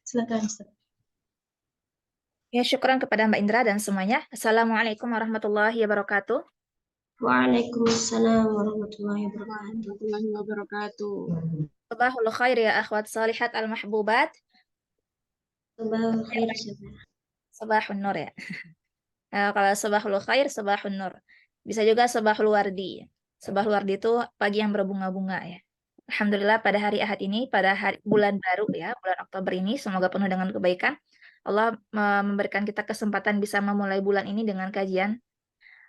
Silakan Ustaz. Ya, syukran kepada Mbak Indra dan semuanya. Assalamualaikum warahmatullahi wabarakatuh. Waalaikumsalam warahmatullahi wabarakatuh. Warahmatullahi wabarakatuh. Sabahul khair ya akhwat salihat al-mahbubat. Sabahul khair Ustaz. Sabahun nur ya. Kalau sabahul khair, sabahun nur. Bisa juga sabahul wardi. Sabahul wardi itu pagi yang berbunga-bunga ya. Alhamdulillah pada hari Ahad ini, pada hari bulan baru ya, bulan Oktober ini, semoga penuh dengan kebaikan. Allah memberikan kita kesempatan bisa memulai bulan ini dengan kajian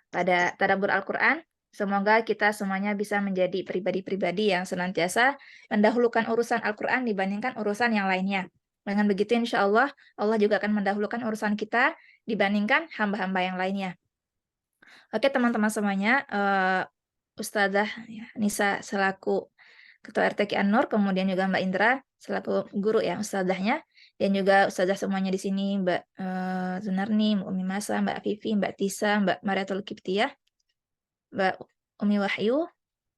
pada tadabbur Al-Quran. Semoga kita semuanya bisa menjadi pribadi-pribadi yang senantiasa mendahulukan urusan Al-Quran dibandingkan urusan yang lainnya. Dengan begitu insya Allah, Allah juga akan mendahulukan urusan kita dibandingkan hamba-hamba yang lainnya. Oke teman-teman semuanya, Ustazah ya, Nisa selaku Ketua RTQ An-Nur, kemudian juga Mbak Indra selaku guru ya Ustazahnya, dan juga Ustazah semuanya di sini, Mbak Zunarni, Mbak Umi Masa, Mbak Vivi, Mbak Tisa, Mbak Mariatul Kiptiyah, Mbak Umi Wahyu,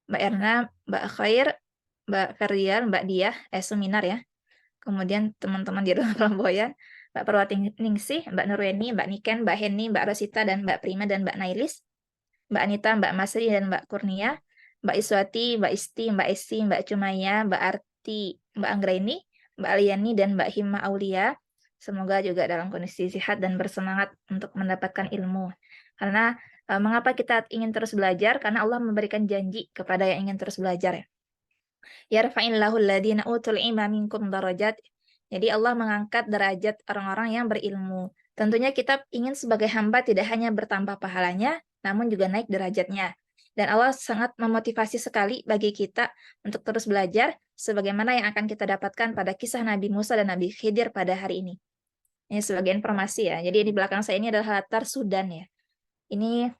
Mbak Erna, Mbak Khair, Mbak Ferdial, Mbak Diah, seminar ya. Kemudian teman-teman di ruang Pelamboyan, Mbak Perwati Ningsih, Mbak Nurweni, Mbak Niken, Mbak Heni, Mbak Rosita, dan Mbak Prima, dan Mbak Nailis, Mbak Anita, Mbak Masri, dan Mbak Kurnia, Mbak Iswati, Mbak Isti, Mbak Esi, Mbak Cumaya, Mbak Arti, Mbak Anggraini, Mbak Aliani, dan Mbak Hima Aulia. Semoga juga dalam kondisi sehat dan bersemangat untuk mendapatkan ilmu. Karena mengapa kita ingin terus belajar? Karena Allah memberikan janji kepada yang ingin terus belajar ya. Yarfa'illahu alladhina utul ilma minkum darajat. Jadi Allah mengangkat derajat orang-orang yang berilmu. Tentunya kita ingin sebagai hamba tidak hanya bertambah pahalanya, namun juga naik derajatnya. Dan Allah sangat memotivasi sekali bagi kita untuk terus belajar sebagaimana yang akan kita dapatkan pada kisah Nabi Musa dan Nabi Khidir pada hari ini. Ini sebagai informasi ya. Jadi di belakang saya ini adalah latar Sudan ya. Ini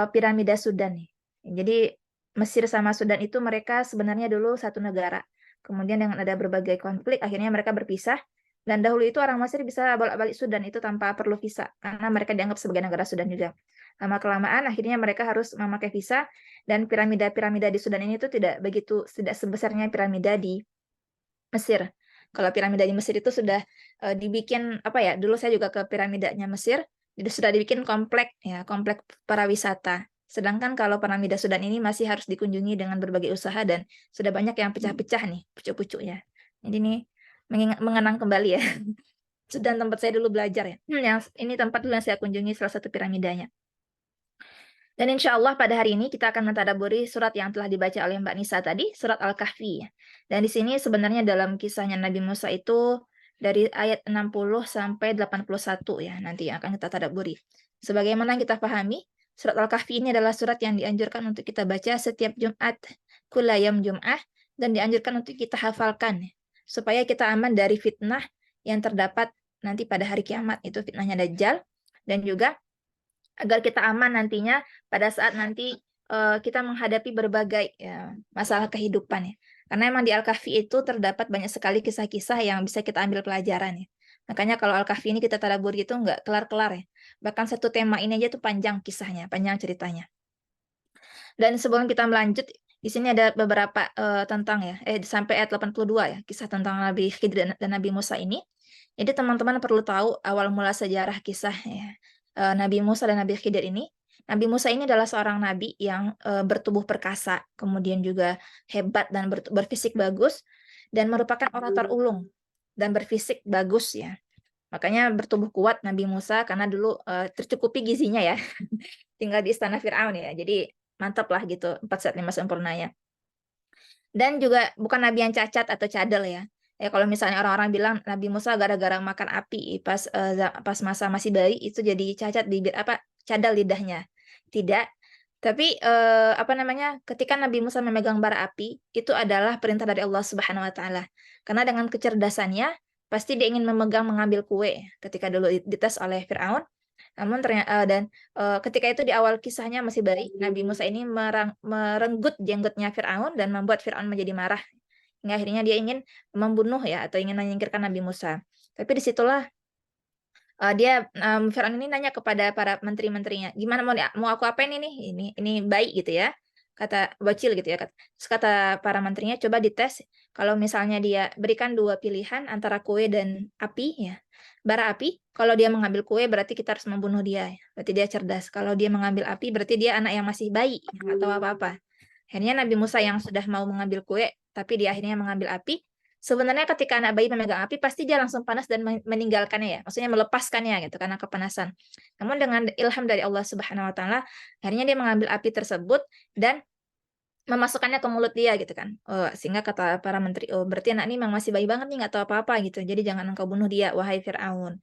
piramida Sudan nih. Jadi Mesir sama Sudan itu mereka sebenarnya dulu satu negara. Kemudian dengan ada berbagai konflik, akhirnya mereka berpisah. Dan dahulu itu orang Mesir bisa bolak-balik Sudan itu tanpa perlu visa, karena mereka dianggap sebagai negara Sudan juga. Lama-kelamaan akhirnya mereka harus memakai visa, dan piramida-piramida di Sudan ini itu tidak sebesarnya piramida di Mesir. Kalau piramida di Mesir itu sudah dibikin apa ya? Dulu saya juga ke piramidanya Mesir, itu sudah dibikin komplek ya, komplek para wisata. Sedangkan kalau piramida Sudan ini masih harus dikunjungi dengan berbagai usaha dan sudah banyak yang pecah-pecah nih, pucuk-pucuknya. Jadi ini mengenang kembali ya. Sudan tempat saya dulu belajar ya. Yang ini tempat dulu yang saya kunjungi salah satu piramidanya. Dan insya Allah pada hari ini kita akan mentadaburi surat yang telah dibaca oleh Mbak Nisa tadi, surat Al-Kahfi. Dan di sini sebenarnya dalam kisahnya Nabi Musa itu dari ayat 60 sampai 81 ya, nanti yang akan kita tadaburi. Sebagaimana kita pahami, surat Al-Kahfi ini adalah surat yang dianjurkan untuk kita baca setiap Jumat, kulayam Jum'ah, dan dianjurkan untuk kita hafalkan, supaya kita aman dari fitnah yang terdapat nanti pada hari kiamat, itu fitnahnya Dajjal, dan juga agar kita aman nantinya pada saat nanti kita menghadapi berbagai ya, masalah kehidupan ya. Karena emang di Al-Kahfi itu terdapat banyak sekali kisah-kisah yang bisa kita ambil pelajaran ya. Makanya kalau Al-Kahfi ini kita tadabbur gitu nggak kelar-kelar ya. Bahkan satu tema ini aja tuh panjang kisahnya, panjang ceritanya. Dan sebelum kita melanjut, di sini ada beberapa tentang ya, sampai ayat 82 ya, kisah tentang Nabi Khidir dan Nabi Musa ini. Jadi teman-teman perlu tahu awal mula sejarah kisah ya, Nabi Musa dan Nabi Khidir ini. Nabi Musa ini adalah seorang nabi yang bertubuh perkasa, kemudian juga hebat dan berfisik bagus, dan merupakan orator ulung dan berfisik bagus ya. Makanya bertubuh kuat Nabi Musa karena dulu tercukupi gizinya ya. Tinggal di istana Fir'aun ya. Jadi mantap lah gitu 4 sehat 5 sempurnanya. Dan juga bukan nabi yang cacat atau cadel ya. Ya kalau misalnya orang-orang bilang Nabi Musa gara-gara makan api pas masa masih bayi itu jadi cacat bibir apa cadel lidahnya. Tidak. Tapi apa namanya? Ketika Nabi Musa memegang bara api itu adalah perintah dari Allah Subhanahu wa taala. Karena dengan kecerdasannya pasti dia ingin mengambil kue ketika dulu dites oleh Firaun. Namun ternyata ketika itu di awal kisahnya masih baik, Nabi Musa ini merenggut jenggotnya Firaun dan membuat Firaun menjadi marah. Hingga akhirnya dia ingin membunuh ya atau ingin menyingkirkan Nabi Musa. Tapi disitulah Firaun ini nanya kepada para menteri-menterinya, gimana mau aku apain ini baik gitu ya, kata bocil gitu ya. Terus kata para menterinya, coba dites Kalau misalnya dia berikan dua pilihan antara kue dan api ya, bara api, kalau dia mengambil kue berarti kita harus membunuh dia, ya. Berarti dia cerdas. Kalau dia mengambil api berarti dia anak yang masih bayi, nggak tahu apa-apa. Akhirnya Nabi Musa yang sudah mau mengambil kue, tapi dia akhirnya mengambil api. Sebenarnya ketika anak bayi memegang api, pasti dia langsung panas dan meninggalkannya ya. Maksudnya melepaskannya gitu karena kepanasan. Namun dengan ilham dari Allah Subhanahu wa taala, akhirnya dia mengambil api tersebut dan memasukkannya ke mulut dia gitu kan. Sehingga kata para menteri, oh berarti anak ini memang masih bayi banget nih, nggak tahu apa-apa gitu. Jadi jangan engkau bunuh dia, wahai Fir'aun.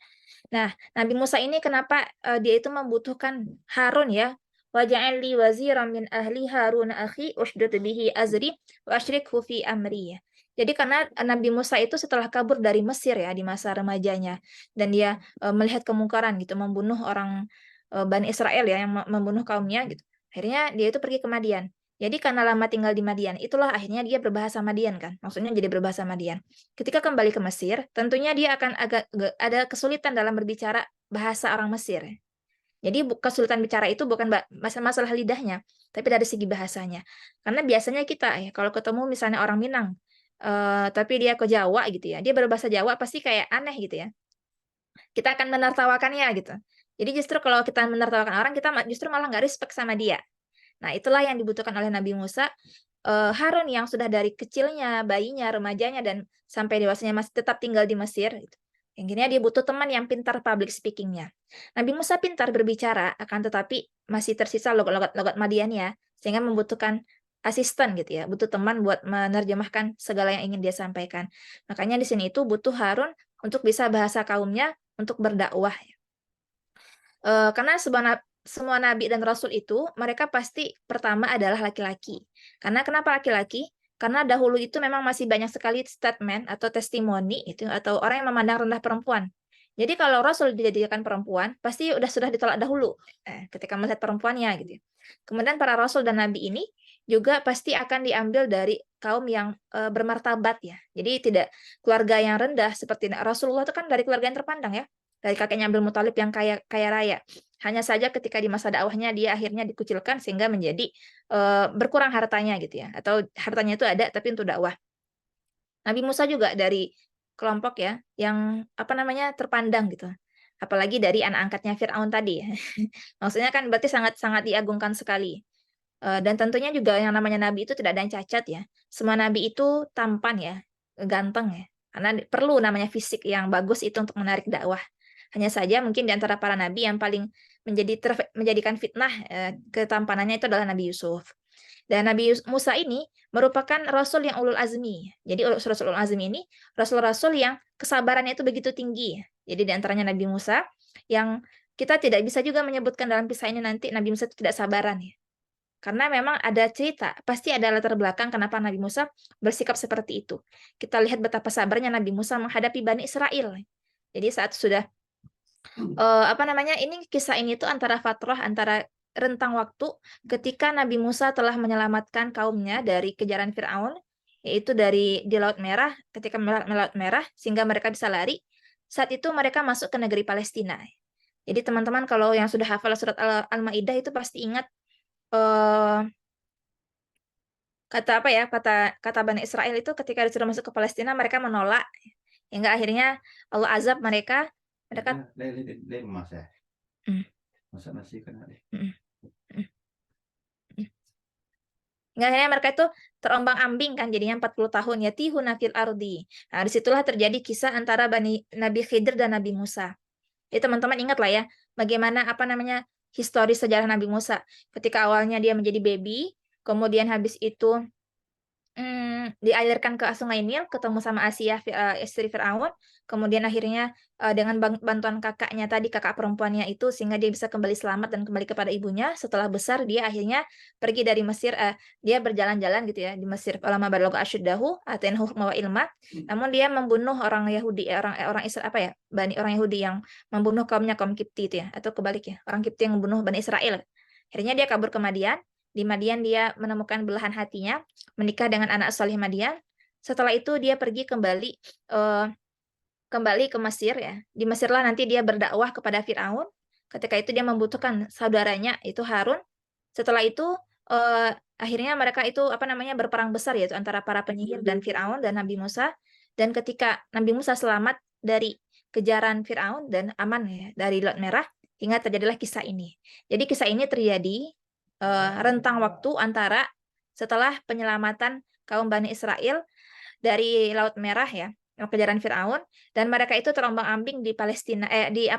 Nah, Nabi Musa ini kenapa dia itu membutuhkan Harun ya? Waja'al li waziran min ahli Harun akhi ushdud bihi azri wa asyrikhu fi amri ya. Jadi karena Nabi Musa itu setelah kabur dari Mesir ya di masa remajanya dan dia melihat kemungkaran gitu, membunuh orang Bani Israel ya yang membunuh kaumnya gitu. Akhirnya dia itu pergi ke Madian. Jadi karena lama tinggal di Madian, itulah akhirnya dia berbahasa Madian kan. Maksudnya jadi berbahasa Madian. Ketika kembali ke Mesir, tentunya dia akan ada kesulitan dalam berbicara bahasa orang Mesir. Jadi kesulitan bicara itu bukan masalah lidahnya, tapi dari segi bahasanya. Karena biasanya kita ya kalau ketemu misalnya orang Minang, tapi dia ke Jawa gitu ya, dia berbahasa Jawa pasti kayak aneh gitu ya. Kita akan menertawakannya gitu. Jadi justru kalau kita menertawakan orang, kita justru malah nggak respect sama dia. Nah, itulah yang dibutuhkan oleh Nabi Musa. Harun yang sudah dari kecilnya, bayinya, remajanya, dan sampai dewasanya masih tetap tinggal di Mesir. Gitu. Akhirnya dia butuh teman yang pintar public speaking-nya. Nabi Musa pintar berbicara, akan tetapi masih tersisa logat-logat Madiannya, sehingga membutuhkan asisten gitu ya, butuh teman buat menerjemahkan segala yang ingin dia sampaikan. Makanya di sini itu butuh Harun untuk bisa bahasa kaumnya untuk berdakwah. Karena semua nabi dan rasul itu mereka pasti pertama adalah laki-laki. Karena kenapa laki-laki? Karena dahulu itu memang masih banyak sekali statement atau testimoni itu atau orang yang memandang rendah perempuan. Jadi kalau rasul dijadikan perempuan, pasti sudah ditolak dahulu ketika melihat perempuannya gitu. Kemudian para rasul dan nabi ini juga pasti akan diambil dari kaum yang bermartabat ya. Jadi tidak keluarga yang rendah seperti Rasulullah itu kan dari keluarga yang terpandang ya, dari kakeknya Abdul Muthalib yang kaya kaya raya. Hanya saja ketika di masa dakwahnya dia akhirnya dikucilkan sehingga menjadi berkurang hartanya gitu ya, atau hartanya itu ada tapi untuk dakwah. Nabi Musa juga dari kelompok ya yang apa namanya terpandang gitu. Apalagi dari anak angkatnya Firaun tadi ya. Maksudnya kan berarti sangat sangat diagungkan sekali. Dan tentunya juga yang namanya nabi itu tidak ada yang cacat ya. Semua nabi itu tampan ya, ganteng ya. Karena perlu namanya fisik yang bagus itu untuk menarik dakwah. Hanya saja mungkin di antara para nabi yang paling menjadikan fitnah ketampanannya itu adalah Nabi Yusuf. Dan Nabi Musa ini merupakan rasul yang ulul azmi. Jadi rasul ulul azmi ini rasul-rasul yang kesabarannya itu begitu tinggi. Jadi di antaranya Nabi Musa yang kita tidak bisa juga menyebutkan dalam kisah ini nanti Nabi Musa itu tidak sabaran ya. Karena memang ada cerita, pasti ada latar belakang kenapa Nabi Musa bersikap seperti itu. Kita lihat betapa sabarnya Nabi Musa menghadapi Bani Israel. Jadi saat sudah apa namanya, ini kisah ini tuh antara fatrah, antara rentang waktu ketika Nabi Musa telah menyelamatkan kaumnya dari kejaran Firaun, yaitu di Laut Merah, ketika Laut Merah sehingga mereka bisa lari. Saat itu mereka masuk ke negeri Palestina. Jadi teman-teman kalau yang sudah hafal surat Al-Maidah itu pasti ingat eh, kata apa ya, kata Bani Israel itu ketika disuruh masuk ke Palestina mereka menolak hingga akhirnya Allah azab mereka. Mereka Mas ya. Hmm. Masa masih kena deh. Hingga akhirnya mereka itu terombang-ambing kan jadinya 40 tahun ya tihuna fil ardi. Nah, disitulah terjadi kisah antara Nabi Khidir dan Nabi Musa. Jadi teman-teman ingat lah ya bagaimana apa namanya historis sejarah Nabi Musa. Ketika awalnya dia menjadi baby, kemudian habis itu dialirkan ke Sungai Nil, ketemu sama Asia, istri Firaun, kemudian akhirnya dengan bantuan kakaknya tadi, kakak perempuannya itu, sehingga dia bisa kembali selamat dan kembali kepada ibunya. Setelah besar, dia akhirnya pergi dari Mesir, dia berjalan-jalan gitu ya di Mesir. Lama balagha asyuddahu, atainahu hukma wa ilma. Namun dia membunuh orang Yahudi, orang Israel apa ya, orang Yahudi yang membunuh kaum Kipti itu ya, atau kebalik ya, orang Kipti yang membunuh Bani Israel. Akhirnya dia kabur ke Madian. Di Madian dia menemukan belahan hatinya, menikah dengan anak saleh Madian. Setelah itu dia pergi kembali ke Mesir ya. Di Mesirlah nanti dia berdakwah kepada Firaun. Ketika itu dia membutuhkan saudaranya itu Harun. Setelah itu akhirnya mereka itu berperang besar, yaitu antara para penyihir dan Firaun dan Nabi Musa. Dan ketika Nabi Musa selamat dari kejaran Firaun dan aman ya dari Laut Merah, hingga terjadilah kisah ini. Jadi kisah ini terjadi rentang waktu antara setelah penyelamatan kaum Bani Israel dari Laut Merah ya, kejaran Firaun, dan mereka itu terombang-ambing di Palestina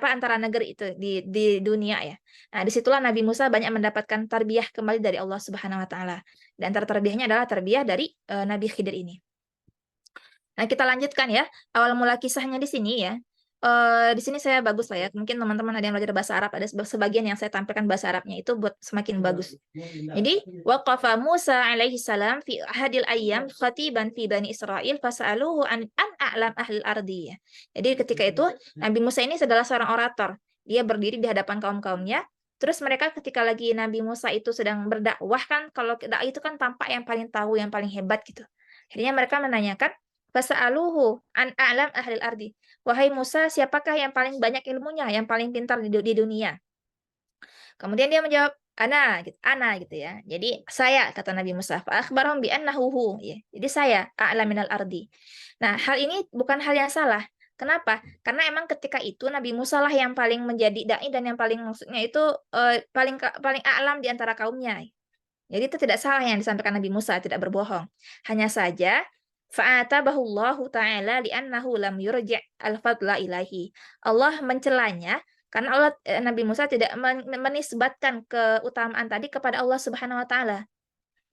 antara negeri itu di dunia ya. Nah, disitulah Nabi Musa banyak mendapatkan tarbiyah kembali dari Allah Subhanahu wa taala. Dan antara tarbiyahnya adalah tarbiyah dari Nabi Khidir ini. Nah, kita lanjutkan ya. Awal mula kisahnya di sini ya. Di sini saya bagus lah ya. Mungkin teman-teman ada yang belajar bahasa Arab, ada sebagian yang saya tampilkan bahasa Arabnya itu buat semakin bagus. Jadi, waqafa Musa alaihi salam fi ahadil ayyam khatiban fi Bani Israil fas'aluhu an a'lam ahlil ardi. Jadi ketika itu Nabi Musa ini adalah seorang orator. Dia berdiri di hadapan kaum-kaumnya. Terus mereka ketika lagi Nabi Musa itu sedang berdakwah kan, kalau dakwah itu kan tampak yang paling tahu, yang paling hebat gitu. Akhirnya mereka menanyakan, fas'aluhu an a'lam ahlil ardi. Wahai Musa, siapakah yang paling banyak ilmunya, yang paling pintar di dunia? Kemudian dia menjawab, ana gitu ya. Jadi saya, kata Nabi Musa, fa akhbarahum bi annahu ya. Jadi saya a'lam minal ardi. Nah, hal ini bukan hal yang salah. Kenapa? Karena emang ketika itu Nabi Musa lah yang paling menjadi dai dan yang paling maksudnya itu paling a'lam di antara kaumnya. Jadi itu tidak salah yang disampaikan Nabi Musa, tidak berbohong. Hanya saja fa'atabahullahu ta'ala li'annahu lam yurji' al-fadla ilahi. Allah mencelanya karena Nabi Musa tidak menisbatkan keutamaan tadi kepada Allah Subhanahu wa taala.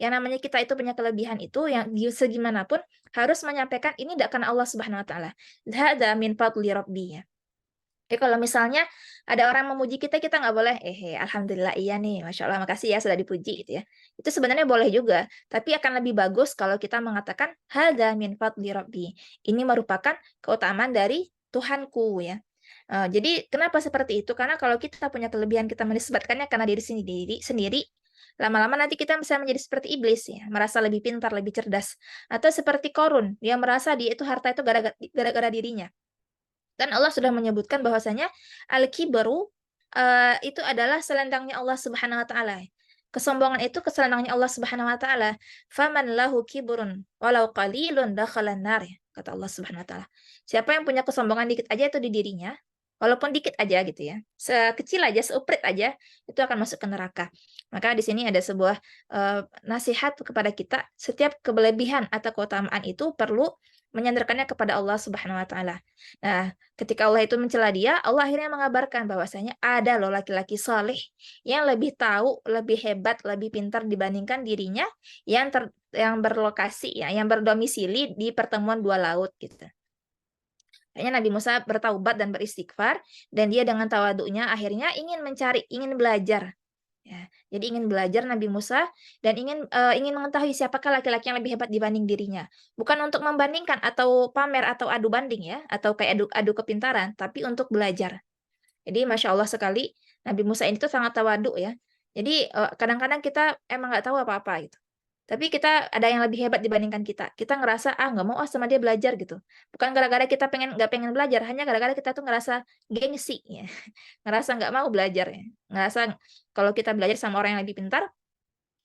Yang namanya kita itu punya kelebihan itu yang segimanapun harus menyampaikan ini tidak karena Allah Subhanahu wa taala. Hadza min fadli rabbi. Jadi kalau misalnya ada orang memuji kita, kita nggak boleh, alhamdulillah iya nih, masya Allah, makasih ya sudah dipuji gitu ya. Itu sebenarnya boleh juga, tapi akan lebih bagus kalau kita mengatakan hadza min fadli rabbi. Ini merupakan keutamaan dari Tuhanku ya. Jadi kenapa seperti itu? Karena kalau kita punya kelebihan, kita menisbatkannya karena diri sendiri, lama-lama nanti kita bisa menjadi seperti iblis ya, merasa lebih pintar, lebih cerdas. Atau seperti Korun, dia merasa dia itu harta itu gara-gara dirinya. Dan Allah sudah menyebutkan bahwasanya al-kibru itu adalah selendangnya Allah Subhanahu wa taala. Kesombongan itu keselendangnya Allah Subhanahu wa taala. Faman lahu kibrun walau qalilun dakhalan nar, kata Allah Subhanahu wa taala. Siapa yang punya kesombongan dikit aja itu di dirinya, walaupun dikit aja gitu ya. Sekecil aja, seuprit aja itu akan masuk ke neraka. Maka di sini ada sebuah nasihat kepada kita, setiap kelebihan atau keutamaan itu perlu menyandarkannya kepada Allah Subhanahu wa taala. Nah, ketika Allah itu mencela dia, Allah akhirnya mengabarkan bahwasanya ada loh laki-laki saleh yang lebih tahu, lebih hebat, lebih pintar dibandingkan dirinya yang berlokasi ya, yang berdomisili di pertemuan dua laut gitu. Akhirnya Nabi Musa bertaubat dan beristighfar, dan dia dengan tawaduknya akhirnya ingin belajar. Ya, jadi ingin belajar Nabi Musa dan ingin mengetahui siapakah laki-laki yang lebih hebat dibanding dirinya. Bukan untuk membandingkan atau pamer atau adu banding ya, atau kayak adu kepintaran, tapi untuk belajar. Jadi Masya Allah sekali, Nabi Musa ini tuh sangat tawaduk ya. Jadi kadang-kadang kita emang nggak tahu apa-apa gitu. Tapi kita ada yang lebih hebat dibandingkan kita. Kita ngerasa, nggak mau sama dia belajar gitu. Bukan gara-gara kita nggak pengen belajar, hanya gara-gara kita tuh ngerasa gengsi ya. Ngerasa nggak mau belajar ya. Ngerasa kalau kita belajar sama orang yang lebih pintar,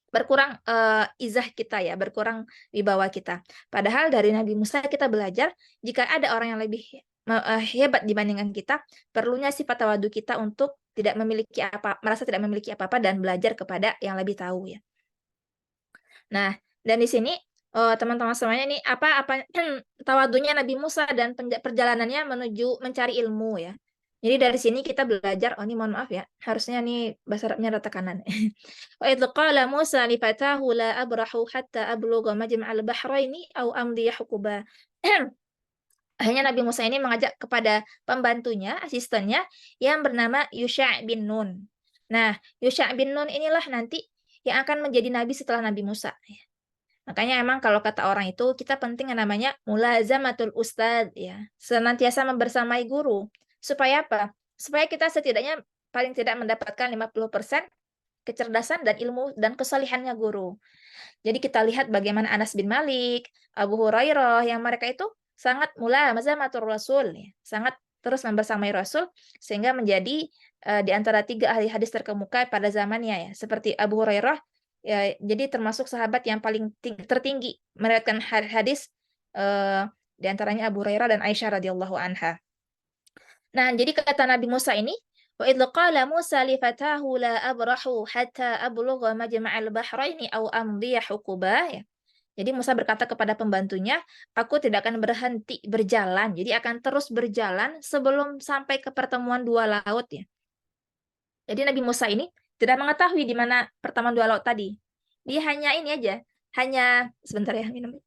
berkurang izah kita ya, berkurang wibawa kita. Padahal dari Nabi Musa kita belajar, jika ada orang yang lebih hebat dibandingkan kita, perlunya sifat tawadu kita untuk merasa tidak memiliki apa-apa dan belajar kepada yang lebih tahu ya. Nah, dan di sini teman-teman semuanya ini tawadunya Nabi Musa dan perjalanannya menuju mencari ilmu ya. Jadi dari sini kita belajar, ini mohon maaf ya, harusnya nih bahasa Arabnya rata kanan. Wa idz qala Musa li fatahu la abrahu hatta ablugha majma'al bahraini aw amdiya huquba. Akhirnya Nabi Musa ini mengajak kepada pembantunya, asistennya yang bernama Yusha' bin Nun. Nah, Yusha' bin Nun inilah nanti yang akan menjadi nabi setelah Nabi Musa. Makanya emang kalau kata orang itu kita penting yang namanya mulazamatul ustadz ya, senantiasa membersamai guru. Supaya apa? Supaya kita setidaknya paling tidak mendapatkan 50% kecerdasan dan ilmu dan kesalihannya guru. Jadi kita lihat bagaimana Anas bin Malik, Abu Hurairah yang mereka itu sangat mulazamatul Rasul ya, sangat terus membersamai Rasul sehingga menjadi di antara 3 ahli hadis terkemuka pada zamannya ya. Seperti Abu Hurairah Ya, jadi termasuk sahabat yang paling tertinggi meriwayatkan hadis di antaranya Abu Hurairah dan Aisyah radhiyallahu anha. Nah, jadi kata Nabi Musa ini, wa idz qala Musa li fatahu la abrahu hatta ablugha majma'al bahraini aw amdiya huquba ya. Jadi Musa berkata kepada pembantunya, aku tidak akan berhenti berjalan, jadi akan terus berjalan sebelum sampai ke pertemuan dua laut ya. Jadi Nabi Musa ini tidak mengetahui di mana pertemuan dua laut tadi. Dia hanya ini aja, hanya sebentar ya minum.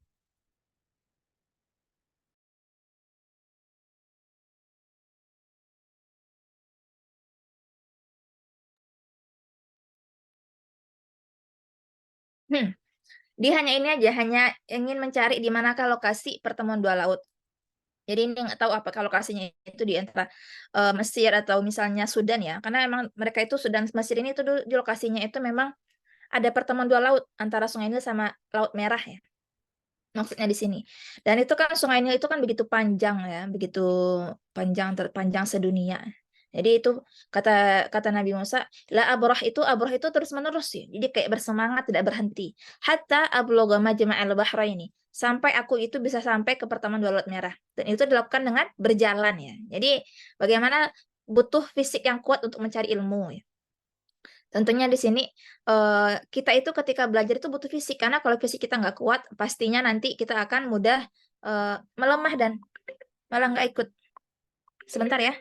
Dia hanya ini aja, hanya ingin mencari di manakah lokasi pertemuan dua laut. Jadi ini nggak tahu apakah lokasinya itu di antara Mesir atau misalnya Sudan ya, karena emang mereka itu Sudan Mesir ini itu di lokasinya itu memang ada pertemuan dua laut antara Sungai Nil sama Laut Merah ya. Maksudnya di sini. Dan itu kan Sungai Nil itu kan begitu panjang ya, begitu panjang terpanjang sedunia. Jadi itu kata kata Nabi Musa, abrah itu terus-menerus ya. Jadi kayak bersemangat tidak berhenti. Hatta ablugha majma'al bahraini. Sampai aku itu bisa sampai ke pertemuan dua laut merah. Dan itu dilakukan dengan berjalan ya. Jadi bagaimana butuh fisik yang kuat untuk mencari ilmu ya. Tentunya di sini kita itu ketika belajar itu butuh fisik karena kalau fisik kita nggak kuat, pastinya nanti kita akan mudah melemah dan malah nggak ikut. Sebentar ya.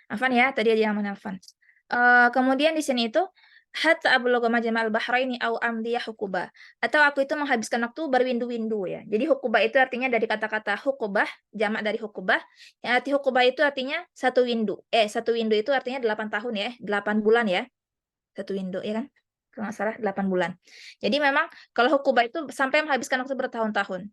Afan ya, tadi aja yang menelpon. Kemudian di sini itu hatta ablugha majma'al bahraini au amdiya hukuba. Atau aku itu menghabiskan waktu berwindu-windu ya. Jadi hukuba itu artinya dari kata-kata hukubah, jamak dari hukubah. Yang arti hukubah itu artinya satu windu. Satu windu itu artinya 8 tahun ya, 8 bulan ya. Satu windu ya kan? Kalau nggak salah 8 bulan. Jadi memang kalau hukubah itu sampai menghabiskan waktu bertahun-tahun.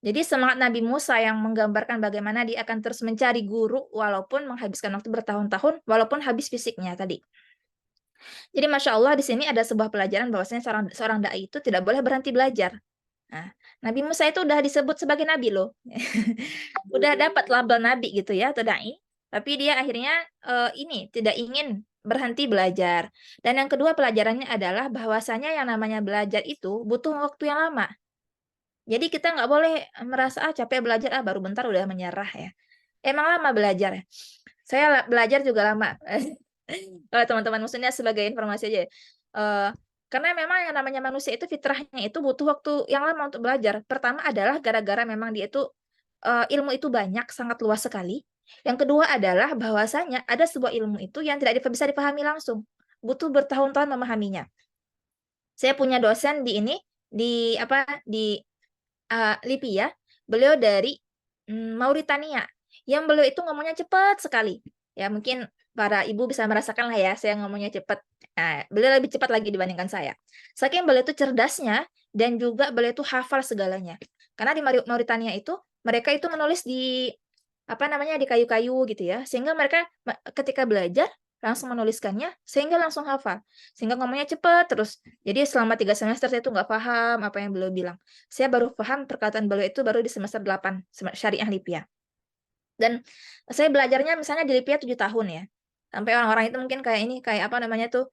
Jadi semangat Nabi Musa yang menggambarkan bagaimana dia akan terus mencari guru walaupun menghabiskan waktu bertahun-tahun, walaupun habis fisiknya tadi. Jadi Masya Allah di sini ada sebuah pelajaran bahwasanya seorang dai itu tidak boleh berhenti belajar. Nah, Nabi Musa itu udah disebut sebagai nabi loh. Udah dapat label nabi gitu ya, atau dai. Tapi dia akhirnya ini tidak ingin berhenti belajar. Dan yang kedua pelajarannya adalah bahwasanya yang namanya belajar itu butuh waktu yang lama. Jadi kita nggak boleh merasa capek belajar baru bentar udah menyerah ya. Emang lama belajar ya. Saya belajar juga lama. Kalau teman-teman maksudnya sebagai informasi aja. Karena memang yang namanya manusia itu fitrahnya itu butuh waktu yang lama untuk belajar. Pertama adalah gara-gara memang dia itu ilmu itu banyak, sangat luas sekali. Yang kedua adalah bahwasanya ada sebuah ilmu itu yang tidak bisa dipahami langsung. Butuh bertahun-tahun memahaminya. Saya punya dosen di ini di di LIPI ya, beliau dari Mauritania. Yang beliau itu ngomongnya cepat sekali. Ya mungkin para ibu bisa merasakan lah ya, saya ngomongnya cepat. Nah, beliau lebih cepat lagi dibandingkan saya. Saking beliau itu cerdasnya dan juga beliau itu hafal segalanya. Karena di Mauritania itu mereka itu menulis di di kayu-kayu gitu ya. Sehingga mereka ketika belajar langsung menuliskannya sehingga langsung hafal. Sehingga ngomongnya cepat terus. Jadi selama 3 semester saya itu nggak paham apa yang beliau bilang. Saya baru paham perkataan beliau itu baru di semester 8 Syariah Lipia. Dan saya belajarnya misalnya di Lipia 7 tahun ya. Sampai orang-orang itu mungkin kayak ini, kayak tuh,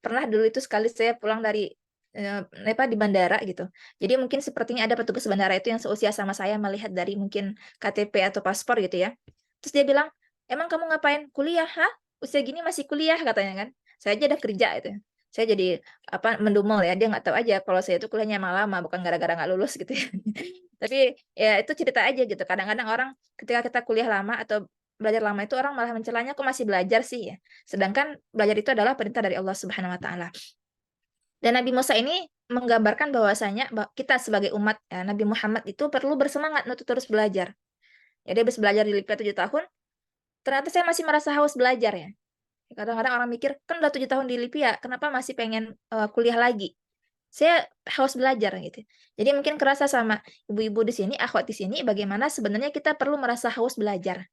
pernah dulu itu sekali saya pulang dari di bandara gitu. Jadi mungkin sepertinya ada petugas bandara itu yang seusia sama saya melihat dari mungkin KTP atau paspor gitu ya. Terus dia bilang, "Emang kamu ngapain? Kuliah, hah? Usia gini masih kuliah," katanya kan. Saya aja udah kerja itu. Saya jadi mendumel ya, dia nggak tahu aja kalau saya itu kuliahnya emang lama, bukan gara-gara nggak lulus gitu ya. Tapi ya itu cerita aja gitu. Kadang-kadang orang ketika kita kuliah lama atau belajar lama itu orang malah mencelanya kok masih belajar sih ya. Sedangkan belajar itu adalah perintah dari Allah Subhanahu wa taala. Dan Nabi Musa ini menggambarkan bahwasanya kita sebagai umat Nabi Muhammad itu perlu bersemangat untuk terus belajar. Jadi habis belajar di LIPIA 7 tahun, ternyata saya masih merasa haus belajar ya. Kadang-kadang orang mikir, kan udah 7 tahun di LIPIA, kenapa masih pengen kuliah lagi? Saya haus belajar gitu. Jadi mungkin kerasa sama ibu-ibu di sini, akhwat di sini, bagaimana sebenarnya kita perlu merasa haus belajar.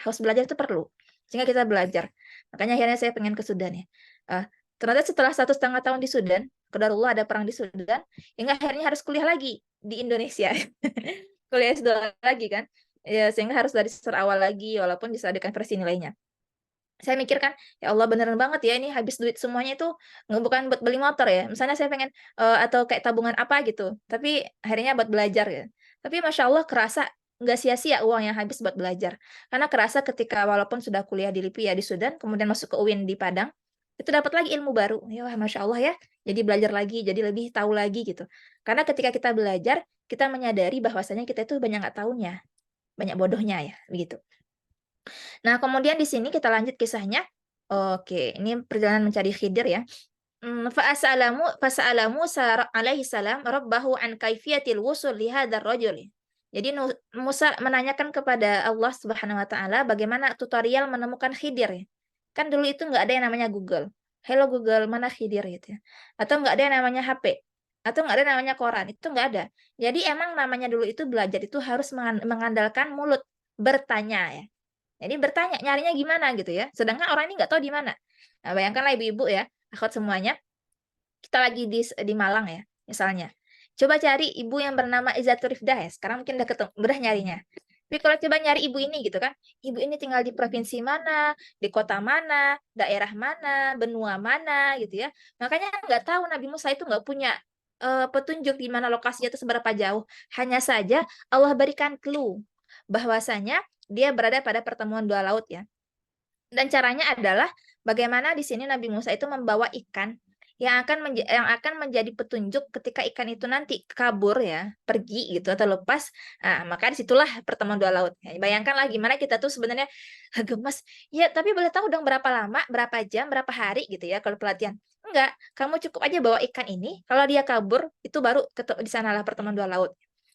Haus belajar itu perlu, sehingga kita belajar. Makanya akhirnya saya pengen ke Sudan ya. Ternyata setelah 1,5 tahun di Sudan, qadarullah ada perang di Sudan, hingga akhirnya harus kuliah lagi di Indonesia. Kuliah S2 lagi kan. Ya, sehingga harus dari awal lagi, walaupun bisa ada konversi nilainya. Saya mikir kan, ya Allah beneran banget ya ini habis duit semuanya itu bukan buat beli motor ya. Misalnya saya pengen atau kayak tabungan apa gitu, tapi akhirnya buat belajar ya. Tapi Masya Allah kerasa nggak sia-sia uang yang habis buat belajar. Karena kerasa ketika walaupun sudah kuliah di LIPI ya di Sudan, kemudian masuk ke UIN di Padang, itu dapat lagi ilmu baru. Ya wah, Masya Allah ya, jadi belajar lagi, jadi lebih tahu lagi gitu. Karena ketika kita belajar, kita menyadari bahwasanya kita itu banyak nggak tahunya, banyak bodohnya ya, begitu. Nah, kemudian di sini kita lanjut kisahnya. Oke, ini perjalanan mencari Khidir ya. Fasa'ala Musa alaihi salam rabbahu an kaifiyatil wusul li hadzal rajul. Jadi Musa menanyakan kepada Allah Subhanahu wa taala bagaimana tutorial menemukan Khidir ya. Kan dulu itu nggak ada yang namanya Google. Hello Google, mana Khidir gitu ya. Atau nggak ada yang namanya HP. Atau nggak ada yang namanya koran. Itu nggak ada. Jadi emang namanya dulu itu belajar itu harus mengandalkan mulut, bertanya ya. Jadi bertanya, nyarinya gimana gitu ya. Sedangkan orang ini nggak tahu di mana. Nah, bayangkanlah ibu-ibu ya, akhwat semuanya, kita lagi di Malang ya, misalnya. Coba cari ibu yang bernama Izzatur Rifdah ya. Sekarang mungkin udah ketemu, udah nyarinya. Tapi kalau coba nyari ibu ini gitu kan, ibu ini tinggal di provinsi mana, di kota mana, daerah mana, benua mana gitu ya. Makanya nggak tahu Nabi Musa itu nggak punya petunjuk di mana lokasinya itu seberapa jauh. Hanya saja Allah berikan clue bahwasanya dia berada pada pertemuan dua laut ya. Dan caranya adalah bagaimana di sini Nabi Musa itu membawa ikan yang akan menjadi petunjuk ketika ikan itu nanti kabur ya, pergi gitu atau lepas. Nah, maka disitulah pertemuan dua laut. Ya, bayangkanlah gimana kita tuh sebenarnya gemes. Ya, tapi boleh tahu dong berapa lama, berapa jam, berapa hari gitu ya kalau pelatihan. Enggak, kamu cukup aja bawa ikan ini. Kalau dia kabur, itu baru di sanalah pertemuan dua laut.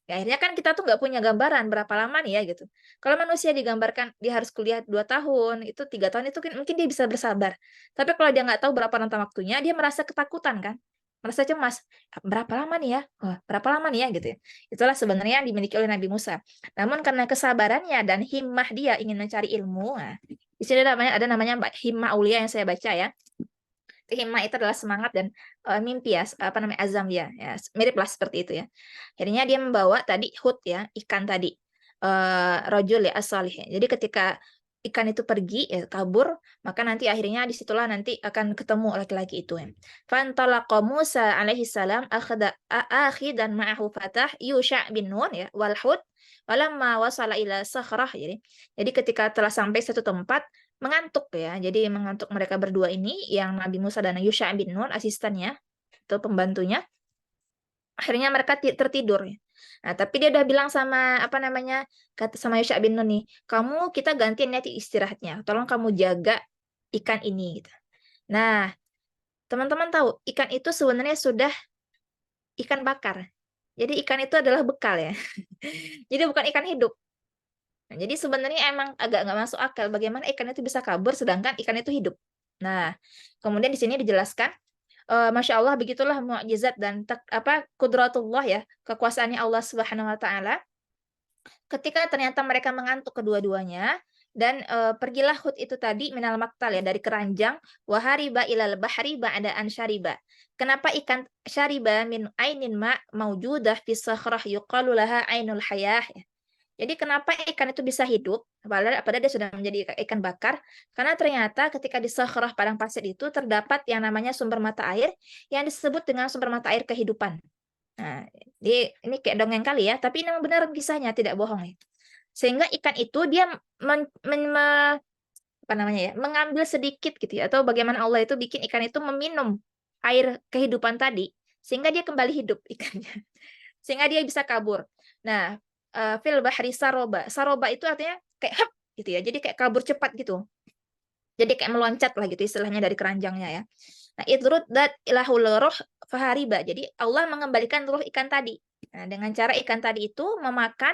Ya, akhirnya kan kita tuh nggak punya gambaran berapa lama nih ya gitu. Kalau manusia digambarkan dia harus kuliah 2 tahun, itu 3 tahun itu mungkin dia bisa bersabar. Tapi kalau dia nggak tahu berapa rentang waktunya, dia merasa ketakutan kan, merasa cemas. Berapa lama nih ya? Oh, berapa lama nih ya gitu ya. Itulah sebenarnya yang dimiliki oleh Nabi Musa. Namun karena kesabarannya dan himmah dia ingin mencari ilmu, nah, di sini ada namanya himmah aulia yang saya baca ya. Himmah itu adalah semangat dan mimpi ya, apa namanya azam dia, ya miriplah seperti itu ya. Akhirnya dia membawa tadi hut ya, ikan tadi, rojul ya as-salih. Jadi ketika ikan itu pergi ya, kabur, maka nanti akhirnya disitulah nanti akan ketemu laki-laki itu ya. Fantalaqa Musa alaihi salam akhidan ma'ahu fatah Yusha bin Nun ya wal hut walamma wasala ila sakhrah. Jadi ketika telah sampai satu tempat mengantuk ya. Jadi mengantuk mereka berdua ini yang Nabi Musa dan Yusha bin Nun asistennya atau pembantunya. Akhirnya mereka tertidur ya. Nah, tapi dia udah bilang sama apa namanya? Kata sama Yusha bin Nun nih, "Kamu kita gantian nanti istirahatnya. Tolong kamu jaga ikan ini gitu." Nah, teman-teman tahu, ikan itu sebenarnya sudah ikan bakar. Jadi ikan itu adalah bekal ya. Jadi bukan ikan hidup. Nah, jadi sebenarnya emang agak nggak masuk akal bagaimana ikan itu bisa kabur sedangkan ikan itu hidup. Nah, kemudian di sini dijelaskan, Masya Allah begitulah mukjizat dan kudratullah ya, kekuasaannya Allah Subhanahu Wa Taala. Ketika ternyata mereka mengantuk kedua-duanya dan pergilah Hud itu tadi minal maktal ya dari keranjang wahariba ilal bahri ba'da an syariba. Kenapa ikan syariba min ainin ma maujudah fi sakhrah yuqalu laha ainul hayah ya. Jadi kenapa ikan itu bisa hidup, padahal dia sudah menjadi ikan bakar? Karena ternyata ketika di sakhrah padang pasir itu terdapat yang namanya sumber mata air yang disebut dengan sumber mata air kehidupan. Nah, ini kayak dongeng kali ya, tapi ini memang benar kisahnya, tidak bohong ya. Sehingga ikan itu dia apa namanya ya, mengambil sedikit gitu ya, atau bagaimana Allah itu bikin ikan itu meminum air kehidupan tadi, sehingga dia kembali hidup ikannya, sehingga dia bisa kabur. Nah, fil bahri saroba. Saroba itu artinya kayak hap gitu ya. Jadi kayak kabur cepat gitu. Jadi kayak meloncat lah gitu istilahnya dari keranjangnya ya. Nah, idruddat ilahul roh fahariba. Jadi Allah mengembalikan roh ikan tadi. Nah, dengan cara ikan tadi itu memakan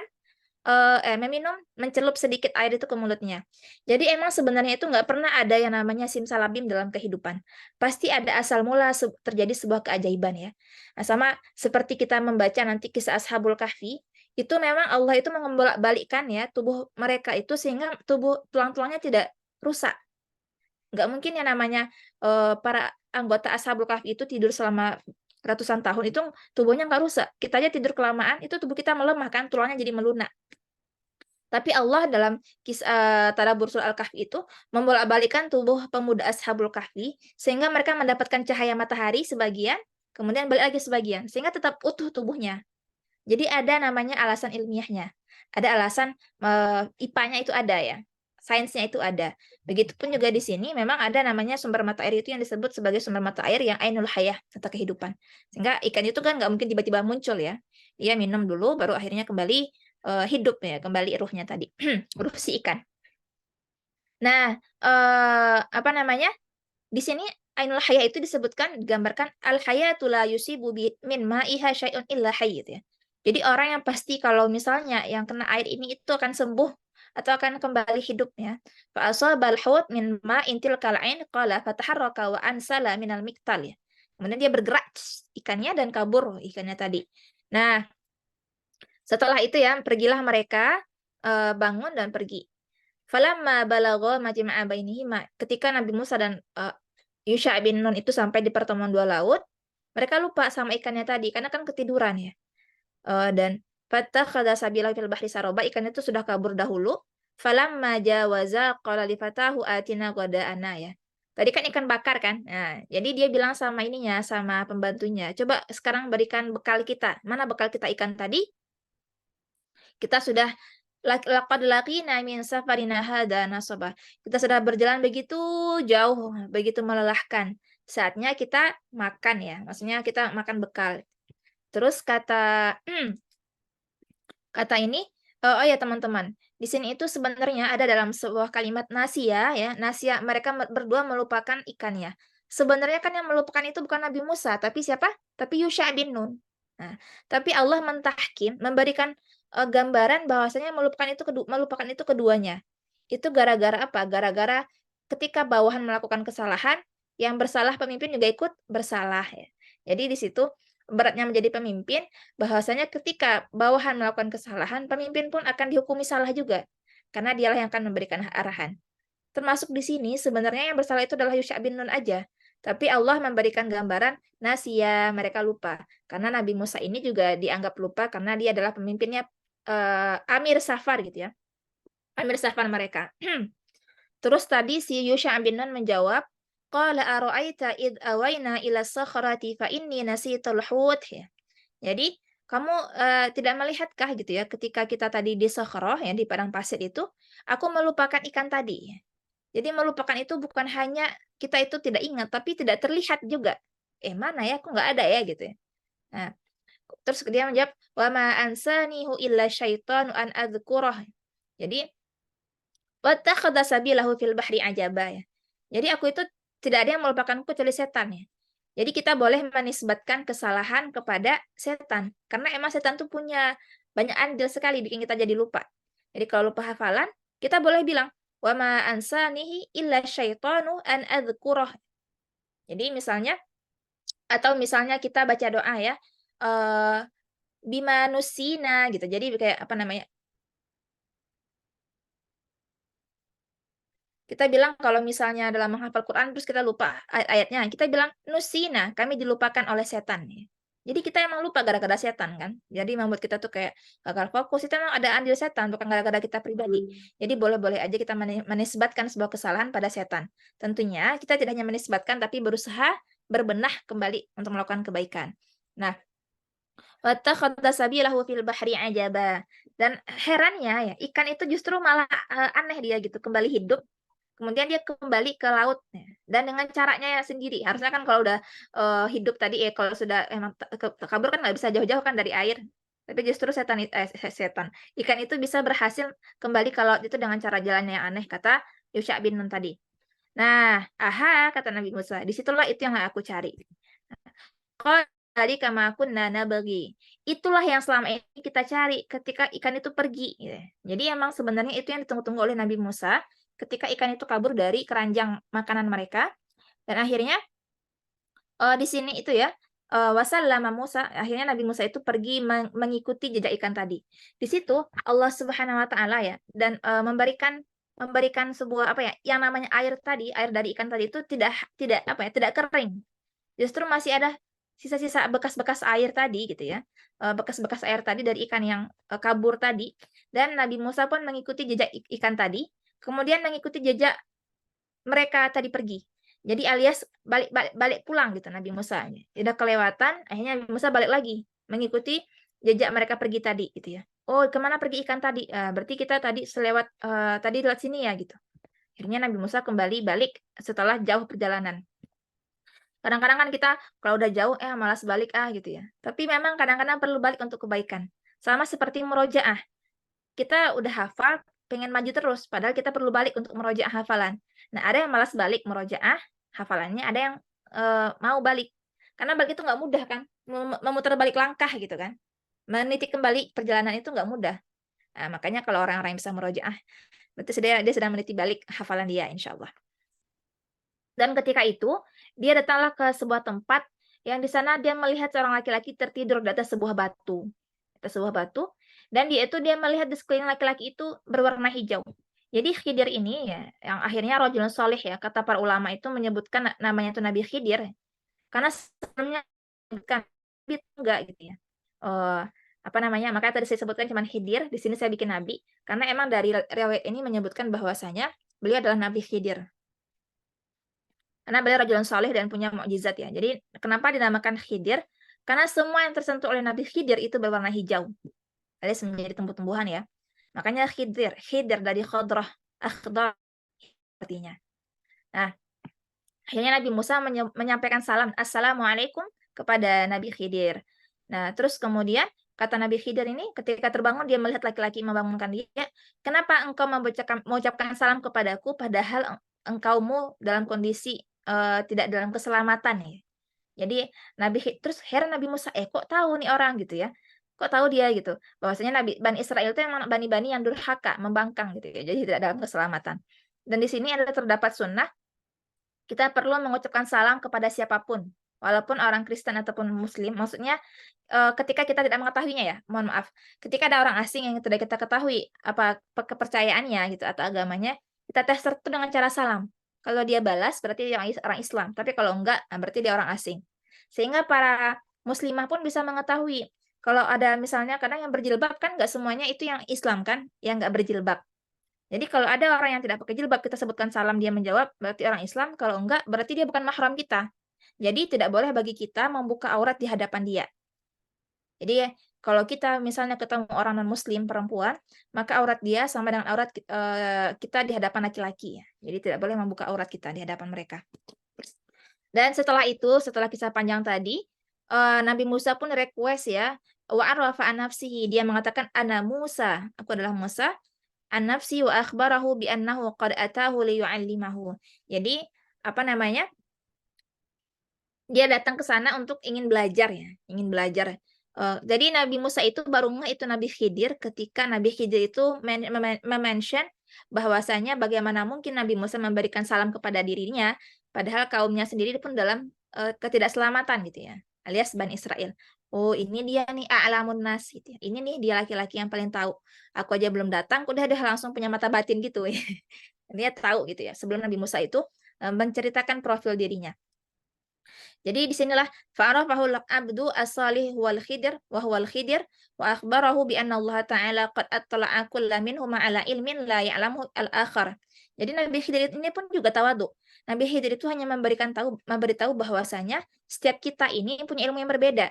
meminum, mencelup sedikit air itu ke mulutnya. Jadi emang sebenarnya itu nggak pernah ada yang namanya simsalabim dalam kehidupan. Pasti ada asal mula terjadi sebuah keajaiban ya. Nah, sama seperti kita membaca nanti kisah Ashabul Kahfi, itu memang Allah itu mengembalikan ya tubuh mereka itu sehingga tulang-tulangnya tidak rusak. Nggak mungkin yang namanya para anggota Ashabul Kahfi itu tidur selama ratusan tahun itu tubuhnya nggak rusak. Kita aja tidur kelamaan itu tubuh kita melemah kan, tulangnya jadi melunak. Tapi Allah dalam kisah Tadabbur Surah Al-Kahfi itu membolak-balikkan tubuh pemuda Ashabul Kahfi sehingga mereka mendapatkan cahaya matahari sebagian, kemudian balik lagi sebagian sehingga tetap utuh tubuhnya. Jadi ada namanya alasan ilmiahnya. Ada alasan IPA-nya itu ada ya. Sainsnya itu ada. Begitupun juga di sini memang ada namanya sumber mata air itu yang disebut sebagai sumber mata air yang ainul hayah atau kehidupan. Sehingga ikan itu kan nggak mungkin tiba-tiba muncul ya. Dia minum dulu baru akhirnya kembali hidup ya, kembali ruhnya tadi. Ruh si ikan. Nah, apa namanya? Di sini ainul hayah itu disebutkan digambarkan al hayatu la yusibu min ma'iha syai'un illa hayy gitu ya. Jadi orang yang pasti kalau misalnya yang kena air ini itu akan sembuh atau akan kembali hidup ya. Fa asabal hut min ma'in tilkal ain qala fataharraka wa ansala minal miktal ya. Kemudian dia bergerak ikannya dan kabur ikannya tadi. Nah, setelah itu ya pergilah mereka bangun dan pergi. Falamma balagha majma'a bainihima, ketika Nabi Musa dan Yusha bin Nun itu sampai di pertemuan dua laut, mereka lupa sama ikannya tadi karena kan ketiduran ya. Dan fattakhadha sabila fil bahri saroba, ikan itu sudah kabur dahulu. Falamma jawaza qala li fatahu atina ghada'ana ya. Tadi kan ikan bakar kan? Nah, jadi dia bilang sama ininya, sama pembantunya, "Coba sekarang berikan bekal kita. Mana bekal kita ikan tadi? Kita sudah laqad laqina min safarina hadza nasaba." Kita sudah berjalan begitu jauh, begitu melelahkan. Saatnya kita makan ya, maksudnya kita makan bekal. Terus kata kata ini, oh ya teman-teman, di sini itu sebenarnya ada dalam sebuah kalimat nasia ya, nasia mereka berdua melupakan ikannya. Sebenarnya kan yang melupakan itu bukan Nabi Musa, tapi siapa? Tapi Yusha bin Nun. Nah, tapi Allah mentahkim, memberikan gambaran bahwasanya melupakan itu keduanya. Itu gara-gara apa? Gara-gara ketika bawahan melakukan kesalahan, yang bersalah pemimpin juga ikut bersalah ya. Jadi di situ beratnya menjadi pemimpin, bahwasanya ketika bawahan melakukan kesalahan, pemimpin pun akan dihukumi salah juga. Karena dialah yang akan memberikan arahan. Termasuk di sini sebenarnya yang bersalah itu adalah Yusha bin Nun aja. Tapi Allah memberikan gambaran nasia, mereka lupa. Karena Nabi Musa ini juga dianggap lupa karena dia adalah pemimpinnya Amir Safar gitu ya. Amir Safar mereka. Terus tadi si Yusha bin Nun menjawab, qala ara'aita id awayna ila sakhrati fa inni nasitul hut ya. Jadi kamu tidak melihatkah gitu ya ketika kita tadi di Sakhrah ya di padang pasir itu aku melupakan ikan tadi ya. Jadi melupakan itu bukan hanya kita itu tidak ingat tapi tidak terlihat juga. Mana ya kok nggak ada ya gitu ya. Nah, terus dia menjawab wa ma ansanihu illa syaitanu an adzkurah. Jadi wattakhadha sabilahu fil bahri ajaba ya. Jadi aku itu tidak ada yang melupakanku kecuali setan ya. Jadi kita boleh menisbatkan kesalahan kepada setan. Karena emang setan tuh punya banyak andil sekali bikin kita jadi lupa. Jadi kalau lupa hafalan, kita boleh bilang, wa ma ansanihi illa syaitanu an adzkurah. Jadi misalnya, atau misalnya kita baca doa ya, bima nusina gitu. Jadi kayak apa namanya, kita bilang kalau misalnya dalam menghafal Quran terus kita lupa ayatnya, kita bilang nusina, kami dilupakan oleh setan ya. Jadi kita emang lupa gara-gara setan kan. Jadi membuat kita tuh kayak gagal fokus, itu memang ada andil setan bukan gara-gara kita pribadi. Jadi boleh-boleh aja kita menisbatkan sebuah kesalahan pada setan. Tentunya kita tidak hanya menisbatkan tapi berusaha berbenah kembali untuk melakukan kebaikan. Nah, wattakhadha sabilahu fil bahri ajaba. Dan herannya ya, ikan itu justru malah aneh dia gitu, kembali hidup. Kemudian dia kembali ke laut dan dengan caranya sendiri. Harusnya kan kalau udah hidup tadi kalau sudah emang kabur kan nggak bisa jauh-jauh kan dari air. Tapi justru ikan itu bisa berhasil kembali ke laut itu dengan cara jalannya yang aneh kata Yusha bin Nun tadi. Nah, aha kata Nabi Musa, disitulah itu yang aku cari. dzalika ma kunna nabghi. Itulah yang selama ini kita cari ketika ikan itu pergi, gitu. Jadi emang sebenarnya itu yang ditunggu-tunggu oleh Nabi Musa ketika ikan itu kabur dari keranjang makanan mereka. Dan akhirnya di sini itu ya, wasallama Musa, akhirnya Nabi Musa itu pergi mengikuti jejak ikan tadi. Di situ Allah Subhanahu wa taala ya, dan memberikan sebuah apa ya, yang namanya air tadi, air dari ikan tadi itu tidak apa ya, tidak kering. Justru masih ada sisa-sisa bekas-bekas air tadi gitu ya. Bekas-bekas air tadi dari ikan yang kabur tadi, dan Nabi Musa pun mengikuti jejak ikan tadi, kemudian mengikuti jejak mereka tadi pergi. Jadi alias balik pulang gitu Nabi Musa. Tidak kelewatan, akhirnya Nabi Musa balik lagi mengikuti jejak mereka pergi tadi gitu ya. Oh, kemana pergi ikan tadi? Berarti kita tadi tadi lewat sini ya gitu. Akhirnya Nabi Musa kembali balik setelah jauh perjalanan. Kadang-kadang kan kita kalau udah jauh malas balik gitu ya. Tapi memang kadang-kadang perlu balik untuk kebaikan. Sama seperti murojaah. Kita udah hafal, pengen maju terus, padahal kita perlu balik untuk murojaah hafalan. Nah, ada yang malas balik murojaah hafalannya, ada yang mau balik. Karena balik itu nggak mudah kan, memutar balik langkah gitu kan. Menitik kembali perjalanan itu nggak mudah. Nah, makanya kalau orang-orang yang bisa murojaah, berarti dia sedang meniti balik hafalan dia, insya Allah. Dan ketika itu, dia datanglah ke sebuah tempat yang di sana dia melihat seorang laki-laki tertidur di atas sebuah batu. Dan dia melihat di sekeliling laki-laki itu berwarna hijau. Jadi Khidir ini ya, yang akhirnya rajulun soleh ya, kata para ulama itu menyebutkan namanya itu Nabi Khidir. Karena sebelumnya bukan Nabi enggak gitu ya. Makanya tadi saya sebutkan cuma Khidir, di sini saya bikin Nabi. Karena emang dari riwayat ini menyebutkan bahwasanya beliau adalah Nabi Khidir. Karena beliau rajulun soleh dan punya mukjizat ya. Jadi kenapa dinamakan Khidir? Karena semua yang tersentuh oleh Nabi Khidir itu berwarna hijau. Alias menjadi tumbuh-tumbuhan ya. Makanya Khidir dari khodrah, akhdar artinya. Nah, akhirnya Nabi Musa menyampaikan salam Assalamualaikum kepada Nabi Khidir. Nah, terus kemudian kata Nabi Khidir ini ketika terbangun dia melihat laki-laki membangunkan dia, "Kenapa engkau mengucapkan salam kepadaku padahal engkaumu dalam kondisi tidak dalam keselamatan ya?" Jadi terus heran Nabi Musa, kok tahu nih orang gitu ya? Kok tahu dia gitu? Bahwasanya Bani Israel itu memang bani-bani yang durhaka, membangkang gitu ya. Jadi tidak dalam keselamatan. Dan di sini ada terdapat sunnah, kita perlu mengucapkan salam kepada siapapun, walaupun orang Kristen ataupun Muslim. Maksudnya ketika kita tidak mengetahuinya ya, mohon maaf. Ketika ada orang asing yang tidak kita ketahui apa kepercayaannya gitu atau agamanya, kita tes itu dengan cara salam. Kalau dia balas berarti dia orang Islam, tapi kalau enggak berarti dia orang asing. Sehingga para muslimah pun bisa mengetahui kalau ada misalnya kadang yang berjilbab kan nggak semuanya itu yang Islam kan, yang nggak berjilbab. Jadi kalau ada orang yang tidak pakai jilbab, kita sebutkan salam, dia menjawab, berarti orang Islam. Kalau enggak, berarti dia bukan mahram kita. Jadi tidak boleh bagi kita membuka aurat di hadapan dia. Jadi kalau kita misalnya ketemu orang non-muslim perempuan, maka aurat dia sama dengan aurat kita di hadapan laki-laki ya. Jadi tidak boleh membuka aurat kita di hadapan mereka. Dan setelah itu, setelah kisah panjang tadi, Nabi Musa pun request ya, wa arrafa an nafsihi, dia mengatakan ana Musa, aku adalah Musa, an nafsi wa akhbarahu bi annahu qad atahu li yu'allimahu. Jadi apa namanya? Dia datang ke sana untuk ingin belajar ya, ingin belajar. Jadi Nabi Musa itu baru ngeh itu Nabi Khidir ketika Nabi Khidir itu mention bahwasanya bagaimana mungkin Nabi Musa memberikan salam kepada dirinya padahal kaumnya sendiri pun dalam ketidakselamatan gitu ya, alias Bani Israel. Oh, ini dia nih a'lamun nas gitu ya. Ini nih dia laki-laki yang paling tahu. Aku aja belum datang, udah langsung punya mata batin gitu ya. Dia tahu gitu ya. Sebelum Nabi Musa itu menceritakan profil dirinya. Jadi disinilah fa'arafahu al-abdu as-salih wal khidir wa huwa al-khidir wa akhbarahu bi anna Allah ta'ala qad attala'a kulla minhuma ala ilmin la ya'lamu al-akhar. Jadi Nabi Khidir ini pun juga tawadhu. Nabi Khidir itu hanya memberitahu bahwasanya setiap kita ini punya ilmu yang berbeda.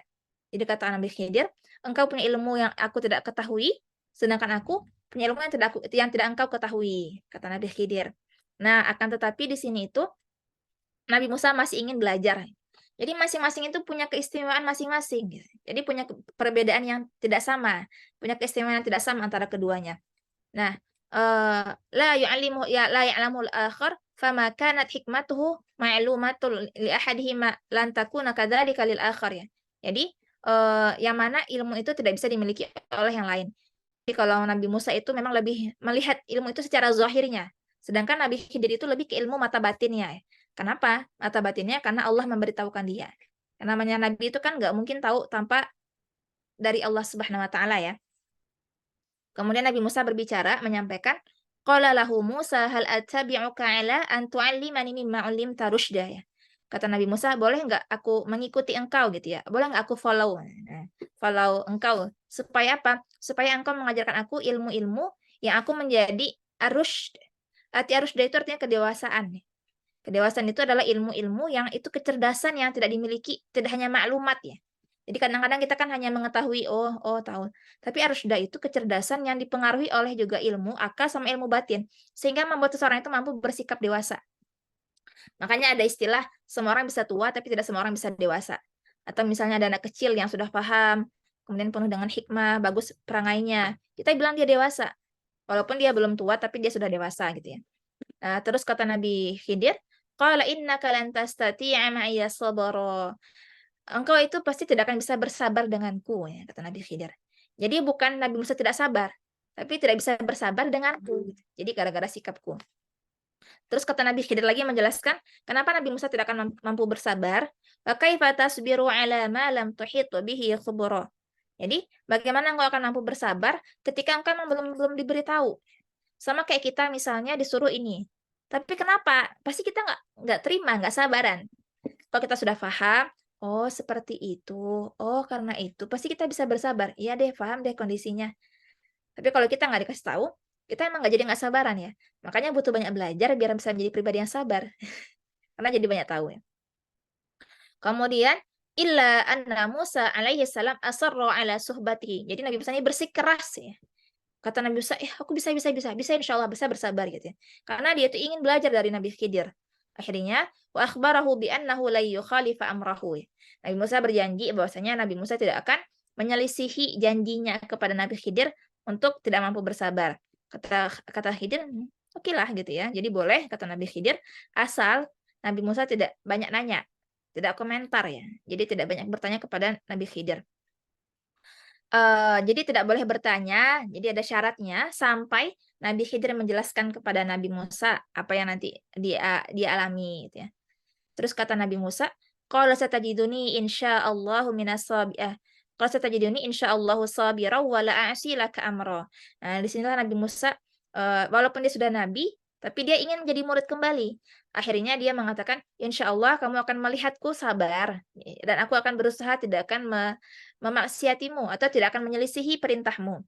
Jadi kata Nabi Khidir, engkau punya ilmu yang aku tidak ketahui, sedangkan aku punya ilmu yang tidak engkau ketahui, kata Nabi Khidir. Nah, akan tetapi di sini itu Nabi Musa masih ingin belajar. Jadi masing-masing itu punya keistimewaan masing-masing. Gitu. Jadi punya perbedaan yang tidak sama, punya keistimewaan yang tidak sama antara keduanya. Nah, la yu'allimu ya la ya'lamul akhar fama kanat hikmatuhu ma'lumatul li ahadihima lan takuna kadzalika lil akhar ya. Jadi yang mana ilmu itu tidak bisa dimiliki oleh yang lain. Jadi kalau Nabi Musa itu memang lebih melihat ilmu itu secara zahirnya. Sedangkan Nabi Khidir itu lebih ke ilmu mata batinnya. Kenapa? Mata batinnya karena Allah memberitahukan dia. Karena namanya Nabi itu kan nggak mungkin tahu tanpa dari Allah Subhanahu wa taala ya. Kemudian Nabi Musa berbicara menyampaikan qala lahu Musa hal attabi'uka ala an tu'allimani mimma 'ullimta rusyda ya. Kata Nabi Musa, boleh nggak aku mengikuti engkau gitu ya? Boleh nggak aku follow? Nah, follow engkau supaya apa? Supaya engkau mengajarkan aku ilmu-ilmu yang aku menjadi arusyd. Arti arusyd itu artinya kedewasaan. Kedewasaan itu adalah ilmu-ilmu yang itu kecerdasan yang tidak dimiliki, tidak hanya maklumat ya. Jadi kadang-kadang kita kan hanya mengetahui, oh tahu. Tapi arusda itu kecerdasan yang dipengaruhi oleh juga ilmu akal sama ilmu batin. Sehingga membuat seseorang itu mampu bersikap dewasa. Makanya ada istilah, semua orang bisa tua tapi tidak semua orang bisa dewasa. Atau misalnya ada anak kecil yang sudah paham, kemudian penuh dengan hikmah, bagus perangainya. Kita bilang dia dewasa. Walaupun dia belum tua tapi dia sudah dewasa gitu ya. Terus kata Nabi Khidir, qala innaka lan tastati'a ma'iya sabara. Engkau itu pasti tidak akan bisa bersabar denganku ya, kata Nabi Khidir. Jadi bukan Nabi Musa tidak sabar, tapi tidak bisa bersabar denganku. Gitu. Jadi gara-gara sikapku. Terus kata Nabi Khidir lagi menjelaskan, kenapa Nabi Musa tidak akan mampu bersabar? Wa kaifa tasbiru ala ma lam tuhitu bihi khubra. Jadi, bagaimana engkau akan mampu bersabar ketika engkau belum diberitahu? Sama kayak kita misalnya disuruh ini. Tapi kenapa? Pasti kita nggak terima, nggak sabaran. Kalau kita sudah paham, oh seperti itu, oh karena itu, pasti kita bisa bersabar. Iya deh, paham deh kondisinya. Tapi kalau kita nggak dikasih tahu, kita emang nggak sabaran ya. Makanya butuh banyak belajar biar bisa menjadi pribadi yang sabar. Karena jadi banyak tahu ya. Kemudian, illa anna Musa alaihi salam asarra ala suhbatihi. Jadi Nabi Musa ini bersikeras ya. Kata Nabi Musa, aku bisa insya Allah bisa bersabar gitu ya. Karena dia itu ingin belajar dari Nabi Khidir. Akhirnya, wa akhbarahu bi annahu la yukhalifa amrahu. Nabi Musa berjanji bahwasanya Nabi Musa tidak akan menyelisihi janjinya kepada Nabi Khidir untuk tidak mampu bersabar. Kata Khidir, oke lah gitu ya. Jadi boleh kata Nabi Khidir, asal Nabi Musa tidak banyak nanya, tidak komentar ya. Jadi tidak banyak bertanya kepada Nabi Khidir. Jadi tidak boleh bertanya, jadi ada syaratnya sampai Nabi Khidir menjelaskan kepada Nabi Musa apa yang nanti dia alami gitu ya. Terus kata Nabi Musa, qala satajiduni insyaallahu qala satajiduni insyaallahu sabira wa la a'si laka amra. Nah, di sinilah Nabi Musa walaupun dia sudah nabi, tapi dia ingin menjadi murid kembali. Akhirnya dia mengatakan, insya Allah kamu akan melihatku sabar, dan aku akan berusaha tidak akan memaksiatimu atau tidak akan menyelisihi perintahmu.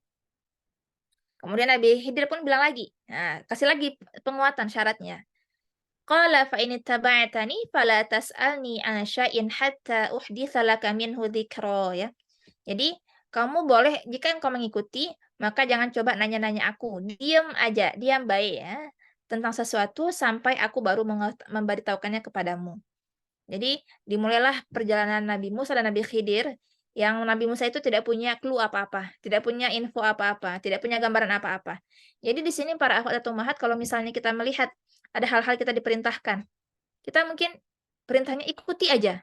Kemudian Nabi Khidir pun bilang lagi, nah, kasih lagi penguatan syaratnya. Qala fa in ittaba'tani fala tas'alni an syai'in hatta uhditsa laka minhu dzikra ya. Jadi kamu boleh jika engkau mengikuti, maka jangan coba nanya-nanya aku. Diam aja, diam baik ya tentang sesuatu sampai aku baru memberitahukannya kepadamu. Jadi dimulailah perjalanan Nabi Musa dan Nabi Khidir yang Nabi Musa itu tidak punya clue apa-apa, tidak punya info apa-apa, tidak punya gambaran apa-apa. Jadi di sini para akhwat atau ummahat kalau misalnya kita melihat ada hal-hal kita diperintahkan, kita mungkin perintahnya ikuti aja.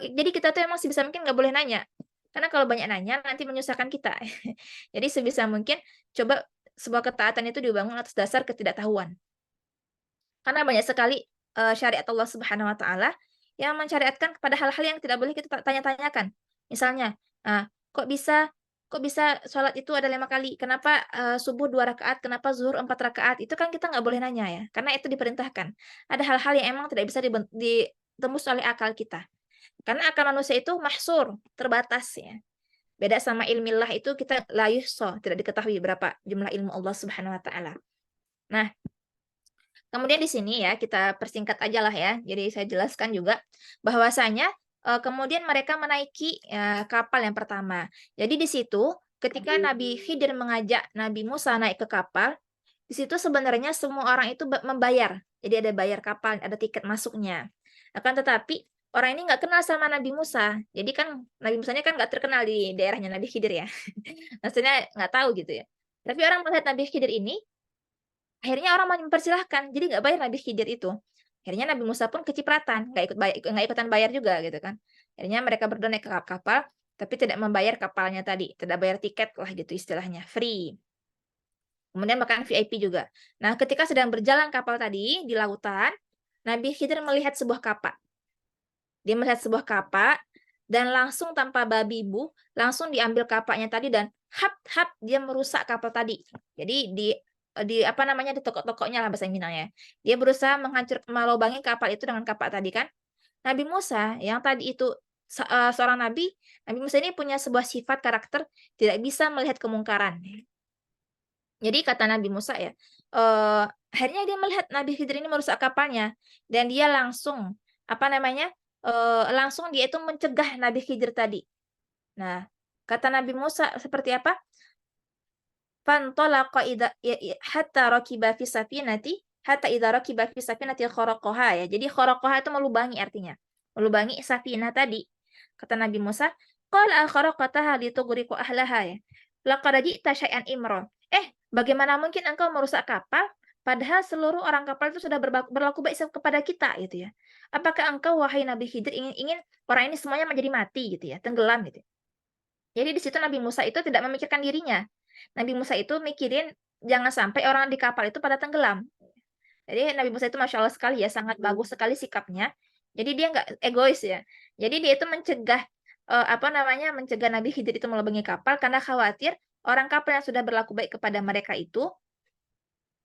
Jadi kita tuh emang sebisa mungkin nggak boleh nanya. Karena kalau banyak nanya nanti menyusahkan kita. Jadi sebisa mungkin coba sebuah ketaatan itu dibangun atas dasar ketidaktahuan. Karena banyak sekali syariat Allah Subhanahu wa taala yang mensyariatkan kepada hal-hal yang tidak boleh kita tanya-tanyakan. Misalnya, kok bisa sholat itu ada 5 kali? Kenapa subuh 2 rakaat? Kenapa zuhur 4 rakaat? Itu kan kita nggak boleh nanya ya, karena itu diperintahkan. Ada hal-hal yang emang tidak bisa ditembus oleh akal kita. Karena akal manusia itu mahsur, terbatas ya. Beda sama ilmillah itu kita la yuhsa, tidak diketahui berapa jumlah ilmu Allah Subhanahu wa taala. Nah, kemudian di sini ya kita persingkat aja lah ya. Jadi saya jelaskan juga bahwasanya kemudian mereka menaiki kapal yang pertama. Jadi di situ ketika Nabi Khidir mengajak Nabi Musa naik ke kapal, di situ sebenarnya semua orang itu membayar. Jadi ada bayar kapal, ada tiket masuknya. Akan tetapi orang ini nggak kenal sama Nabi Musa. Jadi kan Nabi Musanya kan nggak terkenal di daerahnya Nabi Khidir ya. Maksudnya nggak tahu gitu ya. Tapi orang melihat Nabi Khidir ini, akhirnya orang mempersilahkan. Jadi nggak bayar Nabi Khidir itu. Akhirnya Nabi Musa pun kecipratan, nggak ikutan bayar juga gitu kan. Akhirnya mereka berdua naik ke kapal, tapi tidak membayar kapalnya tadi, tidak bayar tiket lah gitu istilahnya, free. Kemudian makan VIP juga. Nah, ketika sedang berjalan kapal tadi di lautan, Nabi Khidir melihat sebuah kapak. Dia melihat sebuah kapak dan langsung tanpa babi bu, langsung diambil kapaknya tadi dan hap dia merusak kapal tadi. Jadi di apa namanya di tokok-tokoknya lah bahasa Minangnya. Dia berusaha melubangi kapal itu dengan kapak tadi kan. Nabi Musa yang tadi itu seorang nabi, Nabi Musa ini punya sebuah sifat karakter tidak bisa melihat kemungkaran. Jadi kata Nabi Musa ya, akhirnya dia melihat Nabi Khidir ini merusak kapalnya dan dia langsung apa namanya langsung dia itu mencegah Nabi Khidir tadi. Nah, kata Nabi Musa seperti apa? Fantalaqa hatta rakiba fi safinati hatta idza rakiba fi safinati kharaqaha ya. Jadi kharaqaha itu melubangi artinya. Melubangi safinah tadi. Kata Nabi Musa, qala kharaqataha litughriqa ahlaha ya. Laqad ji'ta syai'an imran. Bagaimana mungkin engkau merusak kapal padahal seluruh orang kapal itu sudah berlaku baik kepada kita gitu ya. Apakah engkau wahai Nabi Khidir ingin orang ini semuanya menjadi mati gitu ya, tenggelam gitu. Jadi di situ Nabi Musa itu tidak memikirkan dirinya. Nabi Musa itu mikirin jangan sampai orang di kapal itu pada tenggelam. Jadi Nabi Musa itu Masya Allah sekali ya, sangat bagus sekali sikapnya. Jadi dia nggak egois ya. Jadi dia itu mencegah mencegah Nabi Khidir itu melubangi kapal karena khawatir orang kapal yang sudah berlaku baik kepada mereka itu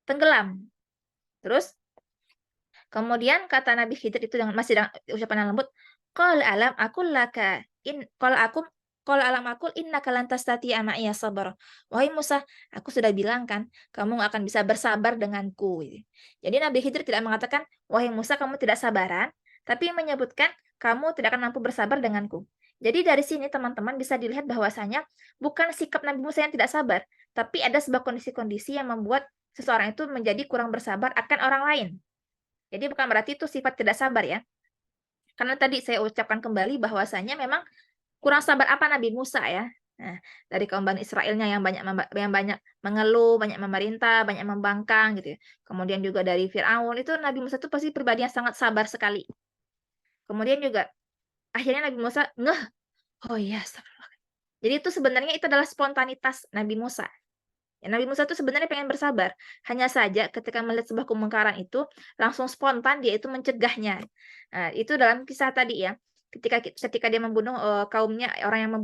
tenggelam. Terus kemudian kata Nabi Khidir itu masih dengan ucapan yang lembut, qala alam aqul laka alam aqul innaka lan tastati'a ma'iya sabra. Wahai Musa, aku sudah bilang kan, kamu nggak akan bisa bersabar denganku. Jadi Nabi Khidir tidak mengatakan, wahai Musa kamu tidak sabaran, tapi menyebutkan kamu tidak akan mampu bersabar denganku. Jadi dari sini teman-teman bisa dilihat bahwasanya bukan sikap Nabi Musa yang tidak sabar, tapi ada sebuah kondisi-kondisi yang membuat seseorang itu menjadi kurang bersabar akan orang lain. Jadi bukan berarti itu sifat tidak sabar ya. Karena tadi saya ucapkan kembali bahwasanya memang kurang sabar apa Nabi Musa ya. Nah, dari kaum Bani Israelnya yang banyak mengeluh, banyak memerintah, banyak membangkang gitu ya. Kemudian juga dari Firaun itu Nabi Musa itu pasti pribadi yang sangat sabar sekali. Kemudian juga akhirnya Nabi Musa ngeh, oh iya, astagfirullah. Jadi itu sebenarnya itu adalah spontanitas Nabi Musa. Ya, Nabi Musa itu sebenarnya pengen bersabar. Hanya saja ketika melihat sebuah kemungkaran itu langsung spontan dia itu mencegahnya. Nah, itu dalam kisah tadi ya. Ketika dia membunuh kaumnya, orang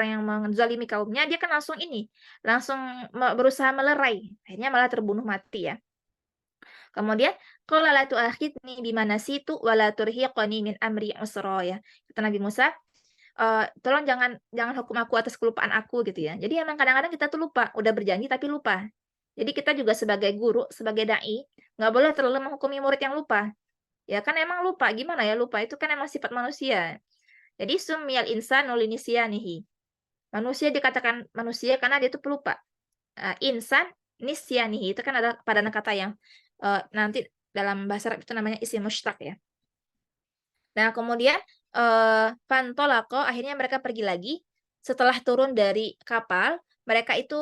yang menzalimi kaumnya, dia kan langsung berusaha melerai. Akhirnya malah terbunuh mati ya. Kemudian qala la tu'akhidni bima nasitu wa la turhiqni min amri usra ya. Kata Nabi Musa, tolong jangan hukum aku atas kelupaan aku gitu ya. Jadi emang kadang-kadang kita tuh lupa, udah berjanji tapi lupa. Jadi kita juga sebagai guru, sebagai dai, nggak boleh terlalu menghukumi murid yang lupa. Ya kan emang lupa, gimana ya lupa itu kan emang sifat manusia. Jadi sumiyal insanu linisyanihi. Manusia dikatakan manusia karena dia itu pelupa. Insan nisyanihi itu kan ada padanan kata yang nanti dalam bahasa Arab itu namanya isim mushtaq ya. Nah, kemudian fantolako akhirnya mereka pergi lagi. Setelah turun dari kapal, mereka itu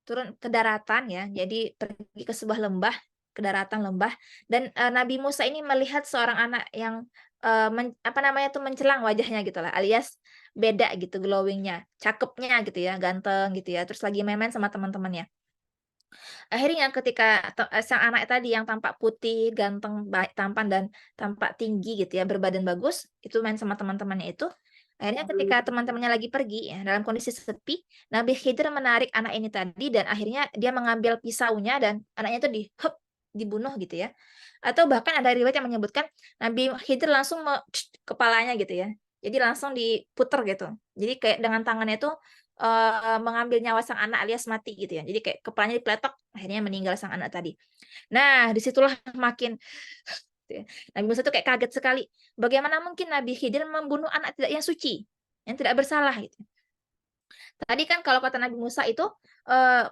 turun ke daratan ya. Jadi pergi ke sebuah lembah, ke daratan lembah dan Nabi Musa ini melihat seorang anak yang mencelang wajahnya gitu lah, alias beda gitu glowingnya, cakepnya gitu ya, ganteng gitu ya. Terus lagi main-main sama teman-temannya. Akhirnya ketika sang anak tadi yang tampak putih, ganteng, tampan dan tampak tinggi gitu ya, berbadan bagus, itu main sama teman-temannya itu. Akhirnya ketika teman-temannya lagi pergi ya, dalam kondisi sepi, Nabi Khidir menarik anak ini tadi dan akhirnya dia mengambil pisaunya dan anaknya itu dibunuh gitu ya. Atau bahkan ada riwayat yang menyebutkan Nabi Khidir langsung kepalanya gitu ya. Jadi langsung diputer gitu. Jadi kayak dengan tangannya itu mengambil nyawa sang anak alias mati gitu ya. Jadi kayak kepalanya dipeletok, akhirnya meninggal sang anak tadi. Nah, disitulah makin gitu ya. Nabi Musa itu kayak kaget sekali. Bagaimana mungkin Nabi Khidir membunuh anak yang suci, yang tidak bersalah gitu. Tadi kan kalau kata Nabi Musa itu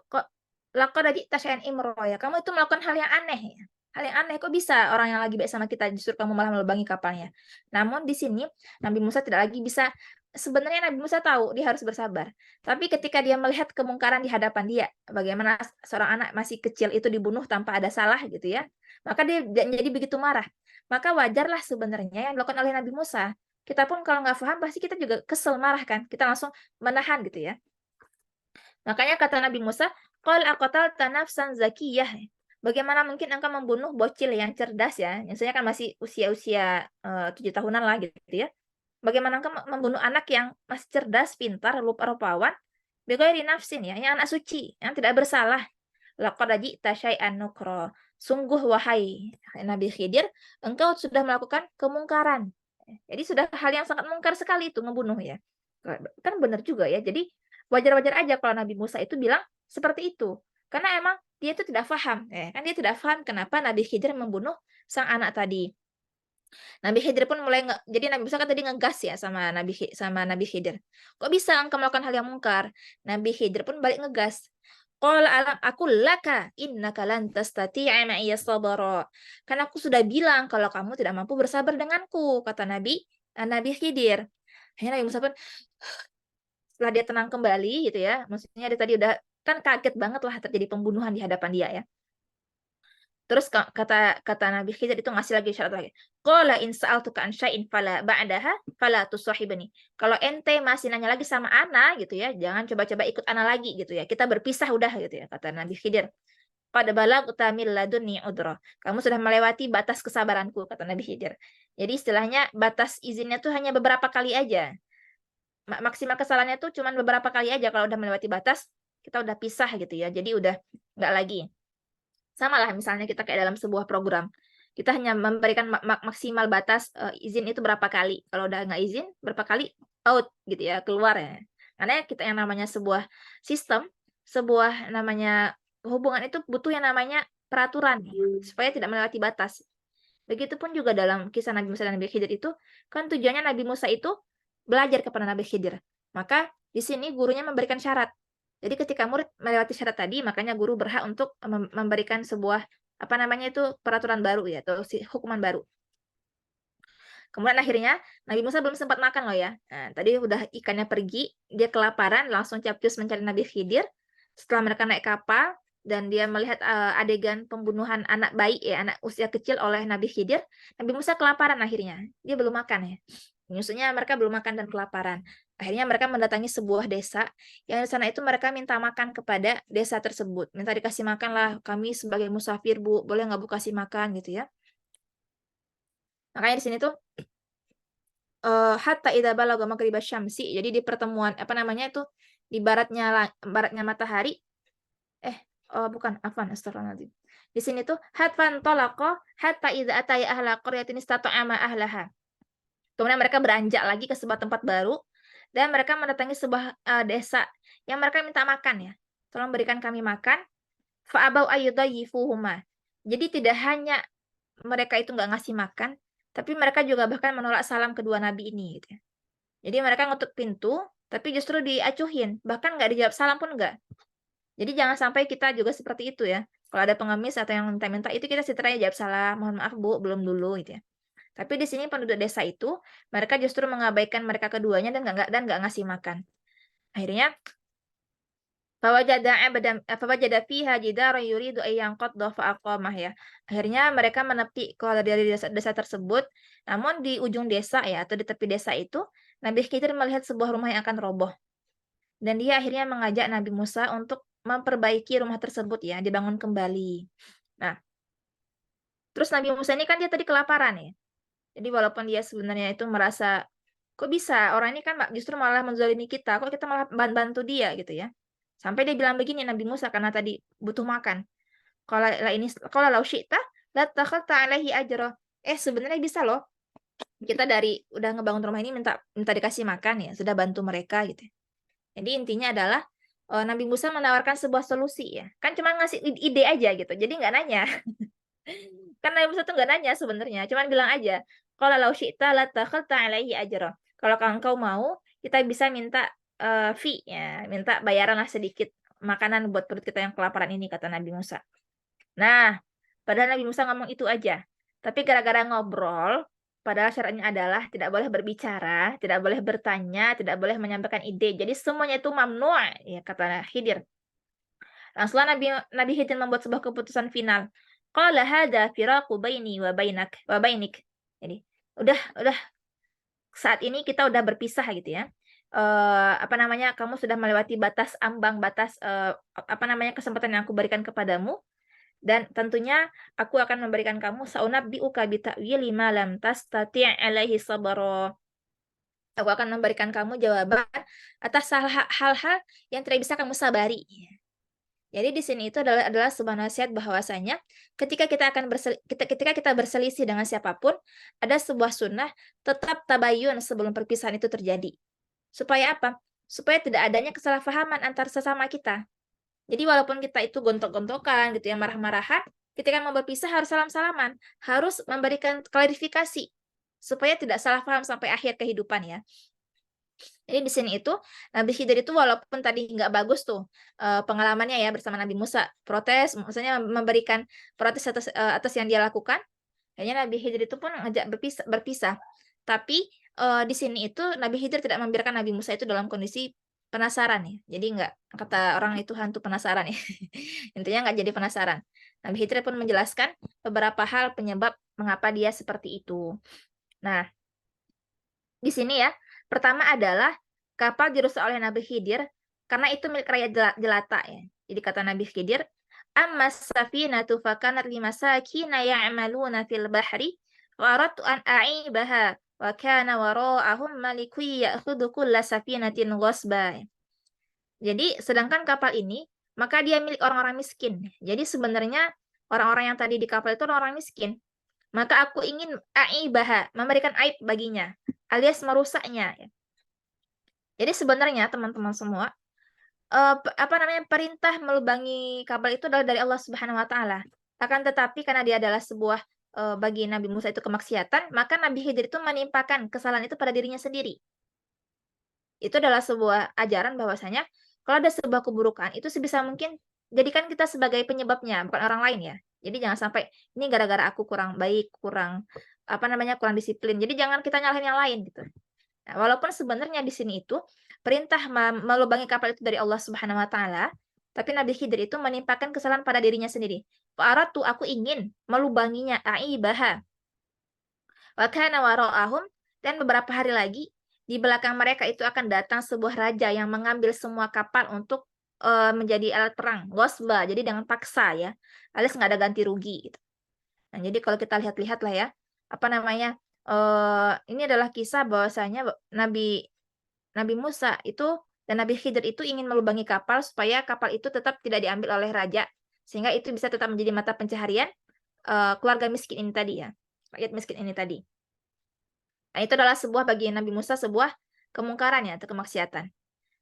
kok laqad ji'ta syai'an imra ya. Kamu itu melakukan hal yang aneh ya. Hal yang aneh kok bisa orang yang lagi baik sama kita justru kamu malah melubangi kapalnya. Namun di sini Nabi Musa tidak lagi bisa. Sebenarnya Nabi Musa tahu dia harus bersabar. Tapi ketika dia melihat kemungkaran di hadapan dia, bagaimana seorang anak masih kecil itu dibunuh tanpa ada salah gitu ya, maka dia jadi begitu marah. Maka wajarlah sebenarnya yang dilakukan oleh Nabi Musa. kita pun kalau nggak paham pasti kita juga kesel, marah kan. Kita langsung menahan gitu ya. Makanya kata Nabi Musa, qal aqatalta nafsan zakiyah. Bagaimana mungkin engkau membunuh bocil yang cerdas ya? Biasanya kan masih usia-usia 7 tahunan lah gitu ya. Bagaimana engkau membunuh anak yang masih cerdas, pintar, rupawan, bighairi nafsin ya, yang anak suci, yang tidak bersalah. Laqad ji'ta syai'an nukra. Sungguh wahai Nabi Khidir, engkau sudah melakukan kemungkaran. Jadi sudah hal yang sangat mungkar sekali itu membunuh ya. Kan benar juga ya. Jadi wajar-wajar aja kalau Nabi Musa itu bilang seperti itu. Karena emang dia itu tidak paham. Kan dia tidak paham kenapa Nabi Khidir membunuh sang anak tadi. Nabi Khidir pun mulai jadi Nabi Musa kan tadi ngegas ya sama Nabi Khidir. Kok bisa engkau melakukan hal yang mungkar? Nabi Khidir pun balik ngegas. Qala alam aku laka innaka lan tastati'a ma'iya sabara. Karena aku sudah bilang kalau kamu tidak mampu bersabar denganku, kata Nabi Khidir. Akhirnya Nabi Musa pun setelah dia tenang kembali gitu ya. Maksudnya dia tadi udah kan kaget banget lah terjadi pembunuhan di hadapan dia ya. Terus kata Nabi Khidir itu ngasih lagi syarat lagi. Qala in sa'altuka an syai'in fala ba'daha fala tusahibni. Kalau ente masih nanya lagi sama ana gitu ya, jangan coba-coba ikut ana lagi gitu ya. Kita berpisah udah gitu ya, kata Nabi Khidir. Qad balagta min ladunni udra. Kamu sudah melewati batas kesabaranku, kata Nabi Khidir. Jadi istilahnya batas izinnya tuh hanya beberapa kali aja. Maksimal kesalahannya tuh cuma beberapa kali aja. Kalau udah melewati batas, kita udah pisah gitu ya. Jadi udah nggak lagi. Sama lah misalnya kita kayak dalam sebuah program. Kita hanya memberikan maksimal batas izin itu berapa kali. Kalau udah nggak izin, berapa kali out gitu ya, keluar ya. Karena kita yang namanya sebuah sistem, sebuah namanya hubungan itu butuh yang namanya peraturan supaya tidak melewati batas. Begitupun juga dalam kisah Nabi Musa dan Nabi Khidir itu, kan tujuannya Nabi Musa itu belajar kepada Nabi Khidir. Maka di sini gurunya memberikan syarat. Jadi ketika murid melewati syarat tadi, makanya guru berhak untuk memberikan sebuah apa namanya itu peraturan baru ya atau hukuman baru. Kemudian akhirnya Nabi Musa belum sempat makan loh ya. Nah, tadi udah ikannya pergi, dia kelaparan, langsung capcus mencari Nabi Khidir. Setelah mereka naik kapal dan dia melihat adegan pembunuhan anak bayi ya, anak usia kecil oleh Nabi Khidir, Nabi Musa kelaparan akhirnya. Dia belum makan ya. Maksudnya mereka belum makan dan kelaparan. Akhirnya mereka mendatangi sebuah desa, yang di sana itu mereka minta makan kepada desa tersebut. Minta dikasih makan lah, kami sebagai musafir Bu, boleh nggak Bu kasih makan gitu ya. Makanya di sini tuh hatta idza balagha maghrib syamsi. Jadi di pertemuan apa namanya itu di baratnya matahari bukan afwan astagfirullahaladzim. Di sini tuh hatfan talaqa hatta idza ataya ahla qaryatin istata'ama ahlaha. Kemudian mereka beranjak lagi ke sebuah tempat baru dan mereka mendatangi sebuah desa yang mereka minta makan ya. Tolong berikan kami makan. Fa'abau ayyudayyifuhuma. Jadi tidak hanya mereka itu nggak ngasih makan, tapi mereka juga bahkan menolak salam kedua nabi ini gitu ya. Jadi mereka ngetuk pintu, tapi justru diacuhin, bahkan nggak dijawab salam pun nggak. Jadi jangan sampai kita juga seperti itu ya. Kalau ada pengemis atau yang minta-minta itu kita setelahnya jawab salam, mohon maaf Bu, belum dulu gitu ya. Tapi di sini penduduk desa itu mereka justru mengabaikan mereka keduanya dan nggak ngasih makan. Akhirnya fawajada fiha jidaran yuridu ay yanqadha fa aqamah ya. Akhirnya mereka menepi keluar dari desa tersebut. Namun di ujung desa ya atau di tepi desa itu Nabi Khidir melihat sebuah rumah yang akan roboh. Dan dia akhirnya mengajak Nabi Musa untuk memperbaiki rumah tersebut ya, dibangun kembali. Nah, terus Nabi Musa ini kan dia tadi kelaparan ya. Jadi walaupun dia sebenarnya itu merasa, kok bisa orang ini kan justru malah menzalimi kita, kok kita malah bantu dia gitu ya. Sampai dia bilang begini Nabi Musa karena tadi butuh makan. Kalau lau syi'ta la takhata alaihi ajra. Sebenarnya bisa loh. Kita dari udah ngebangun rumah ini minta dikasih makan ya, sudah bantu mereka gitu. Jadi intinya adalah Nabi Musa menawarkan sebuah solusi ya. Kan cuma ngasih ide aja gitu. Jadi nggak nanya. Kan Nabi Musa tuh nggak nanya sebenarnya, cuman bilang aja, qala law syi'ta la takhadta alaihi ajra. Kalau engkau mau, kita bisa minta fee ya, minta bayaran lah sedikit makanan buat perut kita yang kelaparan ini, kata Nabi Musa. Nah, padahal Nabi Musa ngomong itu aja. Tapi gara-gara ngobrol, padahal syaratnya adalah tidak boleh berbicara, tidak boleh bertanya, tidak boleh menyampaikan ide. Jadi semuanya itu mamnu' ya kata Khidir. Langsung Nabi Khidir membuat sebuah keputusan final. Qala hadza firaqu baini wa bainik. Jadi, udah saat ini kita udah berpisah gitu ya. Apa namanya, kamu sudah melewati batas ambang batas apa namanya kesempatan yang aku berikan kepadamu, dan tentunya aku akan memberikan kamu saunabbi'uka bita'wili ma lam tastati' alaihi sabra. Aku akan memberikan kamu jawaban atas hal-hal yang tidak bisa kamu sabari. Jadi di sini itu adalah sebuah nasihat bahwasanya ketika kita berselisih dengan siapapun, ada sebuah sunnah tetap tabayun sebelum perpisahan itu terjadi. Supaya apa? Supaya tidak adanya kesalahpahaman antar sesama kita. Jadi walaupun kita itu gontok-gontokan gitu ya, marah-marahan, ketika mau berpisah harus salam-salaman, harus memberikan klarifikasi supaya tidak salah paham sampai akhir kehidupan ya. Jadi di sini itu Nabi Khidir itu walaupun tadi nggak bagus tuh pengalamannya ya bersama Nabi Musa, protes, maksudnya memberikan protes atas yang dia lakukan, akhirnya Nabi Khidir itu pun ngajak berpisah. Tapi di sini itu Nabi Khidir tidak membiarkan Nabi Musa itu dalam kondisi penasaran ya. Jadi nggak, kata orang itu hantu penasaran ya. Intinya nggak jadi penasaran. Nabi Khidir pun menjelaskan beberapa hal penyebab mengapa dia seperti itu. Nah, di sini ya, pertama adalah kapal dirusak oleh Nabi Khidir karena itu milik rakyat jelata ya. Jadi kata Nabi Khidir, "Ammas safinatu fakanat limasakina ya'maluna fil bahri wa aradtu an a'ibaha wa kana wara'ahum malikun ya'khudhu kulla safinatin ghasba." Jadi sedangkan kapal ini maka dia milik orang-orang miskin. Jadi sebenarnya orang-orang yang tadi di kapal itu orang-orang miskin. Maka aku ingin a'ibaha, memberikan aib baginya, alias merusaknya. Jadi sebenarnya teman-teman semua, apa namanya, perintah melubangi kapal itu adalah dari Allah Subhanahu Wa Taala. Akan tetapi karena dia adalah sebuah bagi Nabi Musa itu kemaksiatan, maka Nabi Khidir itu menimpakan kesalahan itu pada dirinya sendiri. Itu adalah sebuah ajaran bahwasanya kalau ada sebuah keburukan itu sebisa mungkin jadikan kita sebagai penyebabnya, bukan orang lain ya. Jadi jangan sampai ini gara-gara aku kurang baik, kurang apa namanya, kurang disiplin. Jadi jangan kita nyalahin yang lain gitu. Nah, walaupun sebenarnya di sini itu perintah melubangi kapal itu dari Allah Subhanahu Wa Taala, tapi Nabi Khidir itu menimpakan kesalahan pada dirinya sendiri. Fa'aratu, aku ingin melubanginya, aibaha. Wa kana wara'ahum, dan beberapa hari lagi di belakang mereka itu akan datang sebuah raja yang mengambil semua kapal untuk menjadi alat perang, ghasba, jadi dengan paksa ya, alias nggak ada ganti rugi gitu. Nah, jadi kalau kita lihat-lihat lah ya, apa namanya, ini adalah kisah bahwasanya Nabi Musa itu dan Nabi Khidir itu ingin melubangi kapal supaya kapal itu tetap tidak diambil oleh raja, sehingga itu bisa tetap menjadi mata pencaharian keluarga miskin ini tadi ya, rakyat miskin ini tadi. Nah, itu adalah sebuah bagi Nabi Musa sebuah kemungkaran ya, atau kemaksiatan.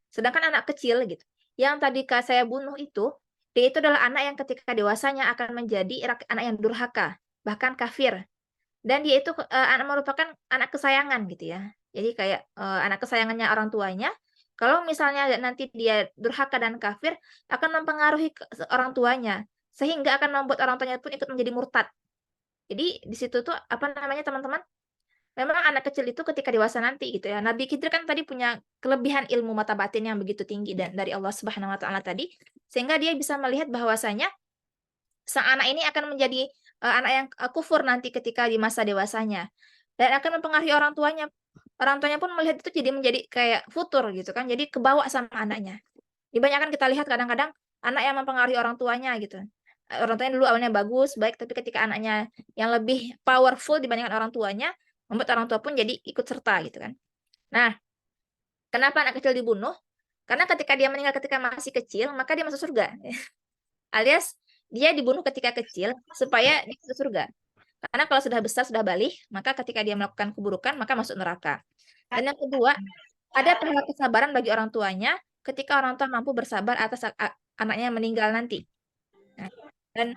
Sedangkan anak kecil gitu, yang tadi saya bunuh itu, dia itu adalah anak yang ketika dewasanya akan menjadi anak yang durhaka, bahkan kafir. Dan dia itu merupakan anak kesayangan gitu ya. Jadi kayak anak kesayangannya orang tuanya. Kalau misalnya nanti dia durhaka dan kafir, akan mempengaruhi orang tuanya, sehingga akan membuat orang tuanya pun ikut menjadi murtad. Jadi di situ tuh apa namanya teman-teman? Memang anak kecil itu ketika dewasa nanti gitu ya. Nabi Khidir kan tadi punya kelebihan ilmu mata batin yang begitu tinggi dan dari Allah Subhanahu Wa Taala tadi, sehingga dia bisa melihat bahwasanya sang anak ini akan menjadi anak yang kufur nanti ketika di masa dewasanya, dan akan mempengaruhi orang tuanya. Orang tuanya pun melihat itu jadi menjadi kayak futur gitu kan, jadi kebawa sama anaknya. Kebanyakan kita lihat kadang-kadang anak yang mempengaruhi orang tuanya gitu. Orang tuanya dulu awalnya bagus, baik, tapi ketika anaknya yang lebih powerful dibandingkan orang tuanya, membuat orang tua pun jadi ikut serta gitu kan. Nah, kenapa anak kecil dibunuh? Karena ketika dia meninggal ketika masih kecil, maka dia masuk surga. Alias dia dibunuh ketika kecil supaya dia masuk surga. Karena kalau sudah besar, sudah balik, maka ketika dia melakukan keburukan, maka masuk neraka. Dan yang kedua, ada pahala kesabaran bagi orang tuanya ketika orang tua mampu bersabar atas anaknya meninggal nanti. Nah, dan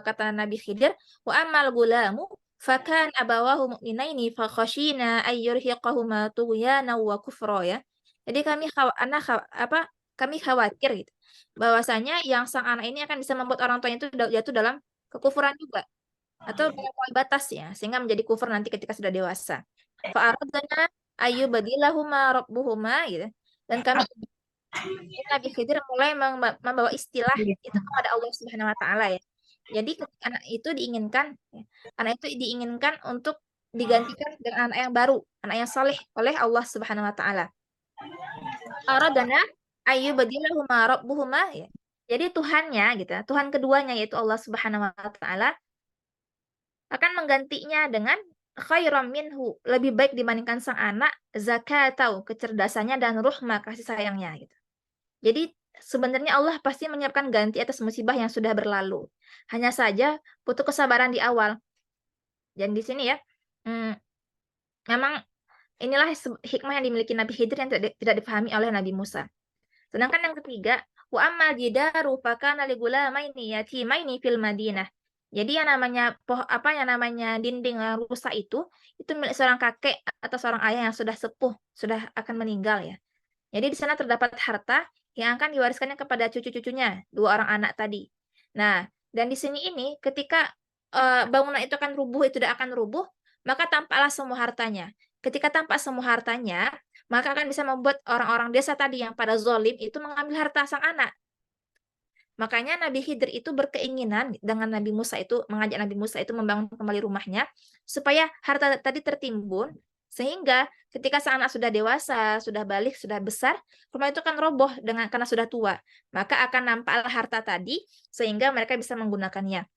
kata Nabi Khidir, wa amal gulamu fakan abawahu mu'minaini fa khashina ay yurhiqahuma tughyana wa kufra ya. Jadi kami khawatir gitu, bahwasanya yang sang anak ini akan bisa membuat orang tuanya itu jatuh dalam kekufuran juga atau melampaui batas ya, sehingga menjadi kufur nanti ketika sudah dewasa. Fa aradna ayyubadilahuma rabbuhuma gitu. Dan kami Nabi Khidir mulai membawa istilah itu kepada Allah Subhanahu Wa Taala ya. Jadi ketika anak itu diinginkan untuk digantikan dengan anak yang baru, anak yang saleh oleh Allah Subhanahu wa taala. Aradana ayyubadilahuma rabbuhuma ya. Jadi Tuhannya gitu, Tuhan keduanya yaitu Allah Subhanahu wa taala akan menggantinya dengan khairam minhu, lebih baik dibandingkan sang anak, zakatau, kecerdasannya dan ruhmah, kasih sayangnya gitu. Jadi sebenarnya Allah pasti menyiapkan ganti atas musibah yang sudah berlalu. Hanya saja butuh kesabaran di awal. Dan di sini ya, hmm, memang inilah hikmah yang dimiliki Nabi Khidir yang tidak dipahami oleh Nabi Musa. Sedangkan yang ketiga, wa ammal jidaru fakana li gulamaini yatimaini fil Madinah. Jadi yang namanya dinding yang rusak itu milik seorang kakek atau seorang ayah yang sudah sepuh, sudah akan meninggal ya. Jadi di sana terdapat harta yang akan diwariskannya kepada cucu-cucunya, dua orang anak tadi. Nah, dan di sini ini ketika bangunan itu akan rubuh, itu tidak akan rubuh, maka tampaklah semua hartanya. Ketika tampak semua hartanya, maka akan bisa membuat orang-orang desa tadi yang pada zolim itu mengambil harta sang anak. Makanya Nabi Khidir itu berkeinginan dengan Nabi Musa itu, mengajak Nabi Musa itu membangun kembali rumahnya, supaya harta tadi tertimbun, sehingga ketika sang anak sudah dewasa, sudah balik, sudah besar, rumah itu akan roboh karena sudah tua. Maka akan nampaklah harta tadi, sehingga mereka bisa menggunakannya.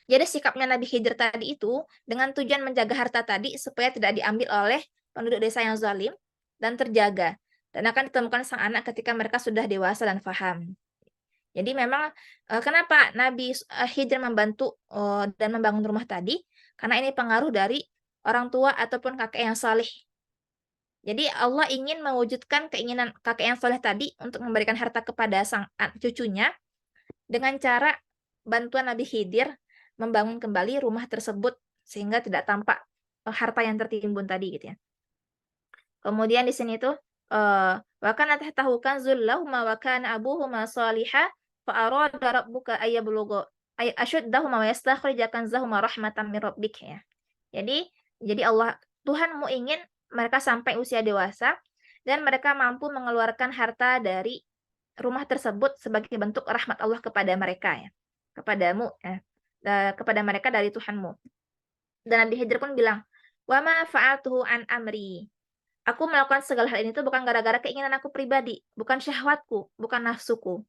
Jadi sikapnya Nabi Khidir tadi itu, dengan tujuan menjaga harta tadi, supaya tidak diambil oleh penduduk desa yang zalim, dan terjaga. Dan akan ditemukan sang anak ketika mereka sudah dewasa dan faham. Jadi memang kenapa Nabi Khidir membantu dan membangun rumah tadi? Karena ini pengaruh dari orang tua ataupun kakek yang saleh. Jadi Allah ingin mewujudkan keinginan kakek yang saleh tadi untuk memberikan harta kepada sang cucunya dengan cara bantuan Nabi Khidir membangun kembali rumah tersebut sehingga tidak tampak harta yang tertimbun tadi gitu ya. Kemudian di sini tuh wa kana tahtahu kanzul lahuma wa kana abuhuma salihah fa arada rabbuka ayablugha ay ashuddahuma wa yastakhrija kanzahuma rahmatan min rabbik ya. Jadi Tuhanmu ingin mereka sampai usia dewasa dan mereka mampu mengeluarkan harta dari rumah tersebut sebagai bentuk rahmat Allah kepada mereka ya. Kepadamu ya. Kepada mereka dari Tuhanmu. Dan Nabi Khidir pun bilang, "Wa ma fa'altuhu an amri." Aku melakukan segala hal ini tuh bukan gara-gara keinginan aku pribadi, bukan syahwatku, bukan nafsuku.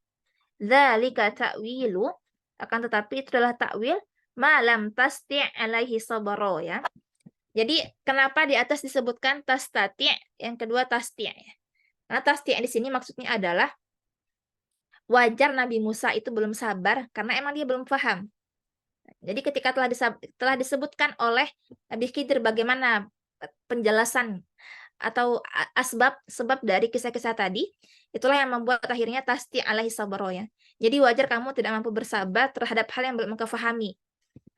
Dzalika ta'wilu, akan tetapi itu adalah takwil malam tasti' alaihi sabara ya. Jadi kenapa di atas disebutkan tastati', yang kedua tasti' ya. Karena tasti' di sini maksudnya adalah wajar Nabi Musa itu belum sabar karena emang dia belum paham. Jadi ketika telah disebutkan oleh Nabi Khidir bagaimana penjelasan atau sebab dari kisah-kisah tadi, itulah yang membuat akhirnya tasti alaihi sabaro ya. Jadi wajar kamu tidak mampu bersabar terhadap hal yang belum engkau fahami.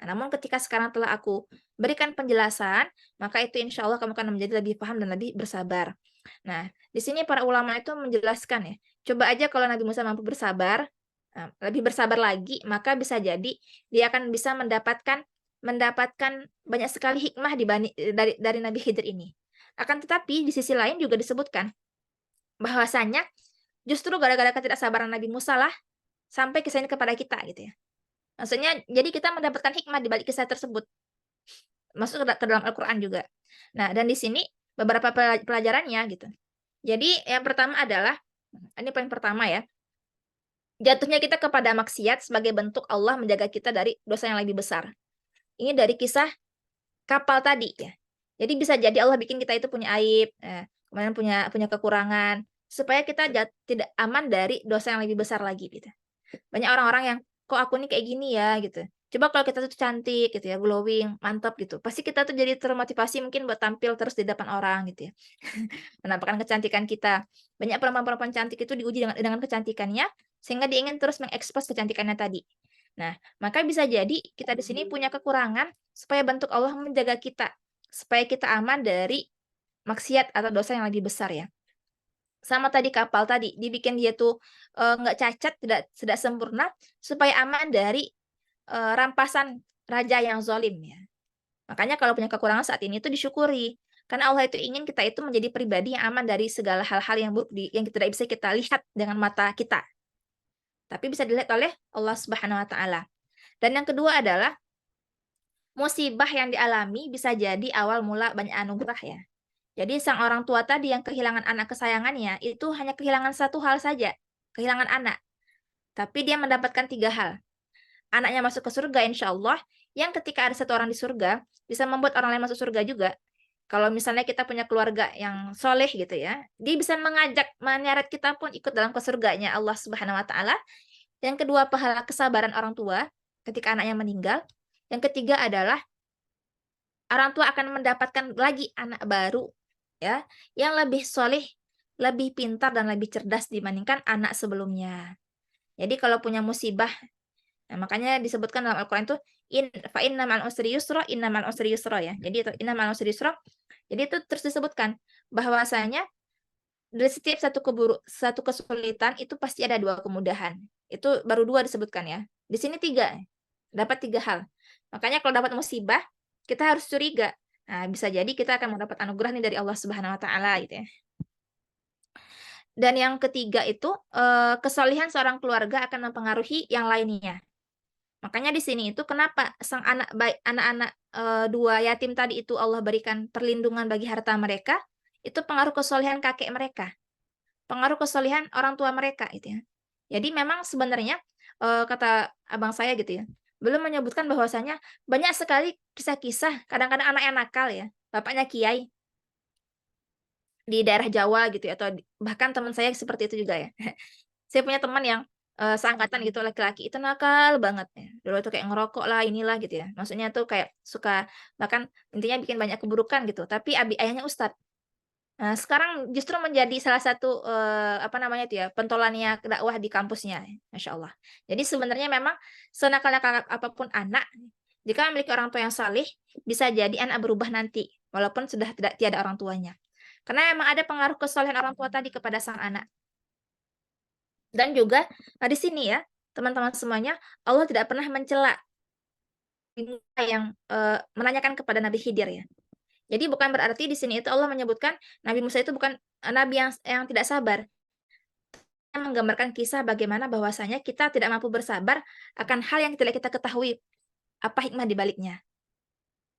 Nah, namun ketika sekarang telah aku berikan penjelasan, maka itu insya Allah kamu akan menjadi lebih paham dan lebih bersabar. Nah, di sini para ulama itu menjelaskan ya, coba aja kalau Nabi Musa mampu bersabar, lebih bersabar lagi, maka bisa jadi dia akan bisa mendapatkan banyak sekali hikmah dari Nabi Khidir ini. Akan tetapi di sisi lain juga disebutkan bahwasanya justru gara-gara ketidaksabaran Nabi Musa lah sampai kisah ini kepada kita gitu ya. Maksudnya jadi kita mendapatkan hikmah di balik kisah tersebut. Masuk ke dalam Al-Qur'an juga. Nah, dan di sini beberapa pelajarannya gitu. Jadi yang pertama adalah ini poin pertama ya. Jatuhnya kita kepada maksiat sebagai bentuk Allah menjaga kita dari dosa yang lebih besar. Ini dari kisah kapal tadi ya. Jadi bisa jadi Allah bikin kita itu punya aib, kemudian punya kekurangan, supaya kita tidak aman dari dosa yang lebih besar lagi gitu. Banyak orang-orang yang kok aku nih kayak gini ya gitu. Coba kalau kita tuh cantik gitu ya, glowing, mantap gitu. Pasti kita tuh jadi termotivasi mungkin buat tampil terus di depan orang gitu ya. Menampakkan kecantikan kita. Banyak perempuan-perempuan cantik itu diuji dengan kecantikannya sehingga dia ingin terus mengekspos kecantikannya tadi. Nah, maka bisa jadi kita di sini punya kekurangan supaya bentuk Allah menjaga kita, supaya kita aman dari maksiat atau dosa yang lebih besar ya. Sama tadi kapal tadi, dibikin dia tuh nggak cacat, tidak sempurna, supaya aman dari rampasan raja yang zalim ya. Makanya kalau punya kekurangan saat ini itu disyukuri. Karena Allah itu ingin kita itu menjadi pribadi yang aman dari segala hal-hal yang buruk yang tidak bisa kita lihat dengan mata kita. Tapi bisa dilihat oleh Allah Subhanahu wa taala. Dan yang kedua adalah musibah yang dialami bisa jadi awal mula banyak anugerah ya. Jadi sang orang tua tadi yang kehilangan anak kesayangannya itu hanya kehilangan satu hal saja, kehilangan anak. Tapi dia mendapatkan 3 hal. Anaknya masuk ke surga insya Allah, yang ketika ada satu orang di surga, bisa membuat orang lain masuk surga juga. Kalau misalnya kita punya keluarga yang soleh gitu ya, dia bisa menyeret kita pun ikut dalam ke surganya Allah Subhanahu wa Ta'ala. Yang kedua, pahala kesabaran orang tua ketika anaknya meninggal. Yang ketiga adalah orang tua akan mendapatkan lagi anak baru ya, yang lebih soleh, lebih pintar dan lebih cerdas dibandingkan anak sebelumnya. Jadi kalau punya musibah, nah makanya disebutkan dalam Al-Qur'an itu fa inna ma'al usri yusra, inna ma'al usri yusra ya. Jadi itu inna ma'al usri yusra. Jadi itu terus disebutkan bahwasanya dari setiap satu kesulitan itu pasti ada 2 kemudahan. Itu baru 2 disebutkan ya. Di sini 3. Dapat 3 hal. Makanya kalau dapat musibah, kita harus curiga. Nah, bisa jadi kita akan mendapat anugerah nih dari Allah Subhanahu wa Ta'ala gitu ya. Dan yang ketiga itu kesalehan seorang keluarga akan mempengaruhi yang lainnya. Makanya di sini itu kenapa sang anak-anak 2 yatim tadi itu Allah berikan perlindungan bagi harta mereka, itu pengaruh kesalehan kakek mereka, pengaruh kesalehan orang tua mereka itu ya. Jadi memang sebenarnya kata abang saya gitu ya, belum menyebutkan bahwasanya banyak sekali kisah-kisah kadang-kadang anak yang nakal ya, bapaknya kiai di daerah Jawa gitu ya, atau bahkan teman saya seperti itu juga ya. Saya punya teman yang seangkatan gitu laki-laki itu nakal banget ya. Dulu tuh kayak ngerokok lah, inilah gitu ya. Maksudnya tuh kayak suka bahkan intinya bikin banyak keburukan gitu, tapi ayahnya ustad. Nah, sekarang justru menjadi salah satu apa namanya itu ya, pentolannya dakwah di kampusnya, Masya Allah. Jadi sebenarnya memang senakal-nakal apapun anak, jika memiliki orang tua yang saleh, bisa jadi anak berubah nanti, walaupun sudah tiada orang tuanya. Karena emang ada pengaruh kesolehan orang tua tadi kepada sang anak. Dan juga di sini ya, teman-teman semuanya, Allah tidak pernah mencela yang menanyakan kepada Nabi Khidir ya. Jadi bukan berarti di sini itu Allah menyebutkan Nabi Musa itu bukan nabi yang tidak sabar. Menggambarkan kisah bagaimana bahwasanya kita tidak mampu bersabar akan hal yang tidak kita ketahui apa hikmah di baliknya.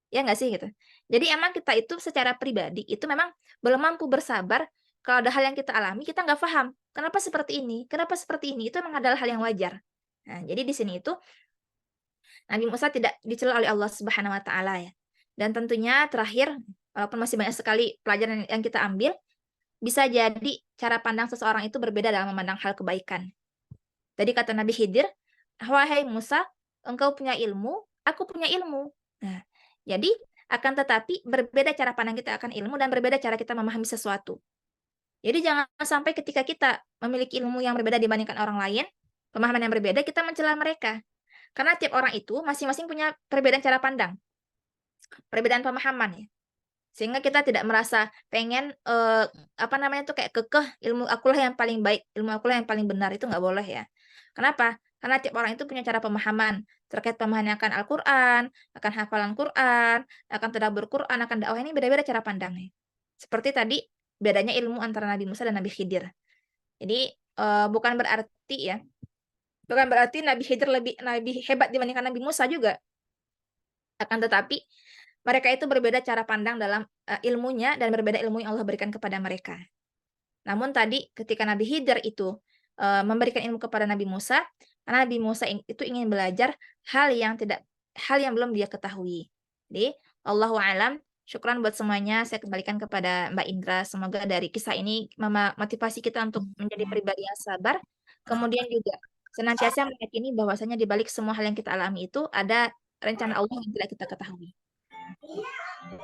Ya nggak sih gitu. Jadi emang kita itu secara pribadi itu memang belum mampu bersabar kalau ada hal yang kita alami kita nggak paham. Kenapa seperti ini? Kenapa seperti ini? Itu memang adalah hal yang wajar. Nah, jadi di sini itu Nabi Musa tidak dicela oleh Allah Subhanahu wa taala ya. Dan tentunya terakhir, walaupun masih banyak sekali pelajaran yang kita ambil, bisa jadi cara pandang seseorang itu berbeda dalam memandang hal kebaikan. Tadi kata Nabi Khidir, "Wahai Musa, engkau punya ilmu, aku punya ilmu." Nah, jadi akan tetapi berbeda cara pandang kita akan ilmu dan berbeda cara kita memahami sesuatu. Jadi jangan sampai ketika kita memiliki ilmu yang berbeda dibandingkan orang lain, pemahaman yang berbeda, kita mencela mereka. Karena tiap orang itu masing-masing punya perbedaan cara pandang, perbedaan pemahaman ya. Sehingga kita tidak merasa pengen apa namanya tuh kayak kekeh ilmu akulah yang paling baik, ilmu akulah yang paling benar, itu nggak boleh ya. Kenapa? Karena tiap orang itu punya cara pemahaman terkait pemahaman akan Al-Qur'an, akan hafalan Qur'an, akan tadabbur Qur'an, akan dakwah ini beda-beda cara pandangnya. Seperti tadi bedanya ilmu antara Nabi Musa dan Nabi Khidir. Jadi bukan berarti ya, bukan berarti Nabi Khidir lebih hebat dibandingkan Nabi Musa juga. Akan tetapi mereka itu berbeda cara pandang dalam ilmunya dan berbeda ilmu yang Allah berikan kepada mereka. Namun tadi ketika Nabi Khidir itu memberikan ilmu kepada Nabi Musa, karena Nabi Musa itu ingin belajar hal yang belum dia ketahui. Jadi Allahu a'lam. Syukran buat semuanya. Saya kembalikan kepada Mbak Indra. Semoga dari kisah ini motivasi kita untuk menjadi pribadi yang sabar. Kemudian juga senantiasa meyakini bahwasanya di balik semua hal yang kita alami itu ada rencana Allah yang tidak kita ketahui.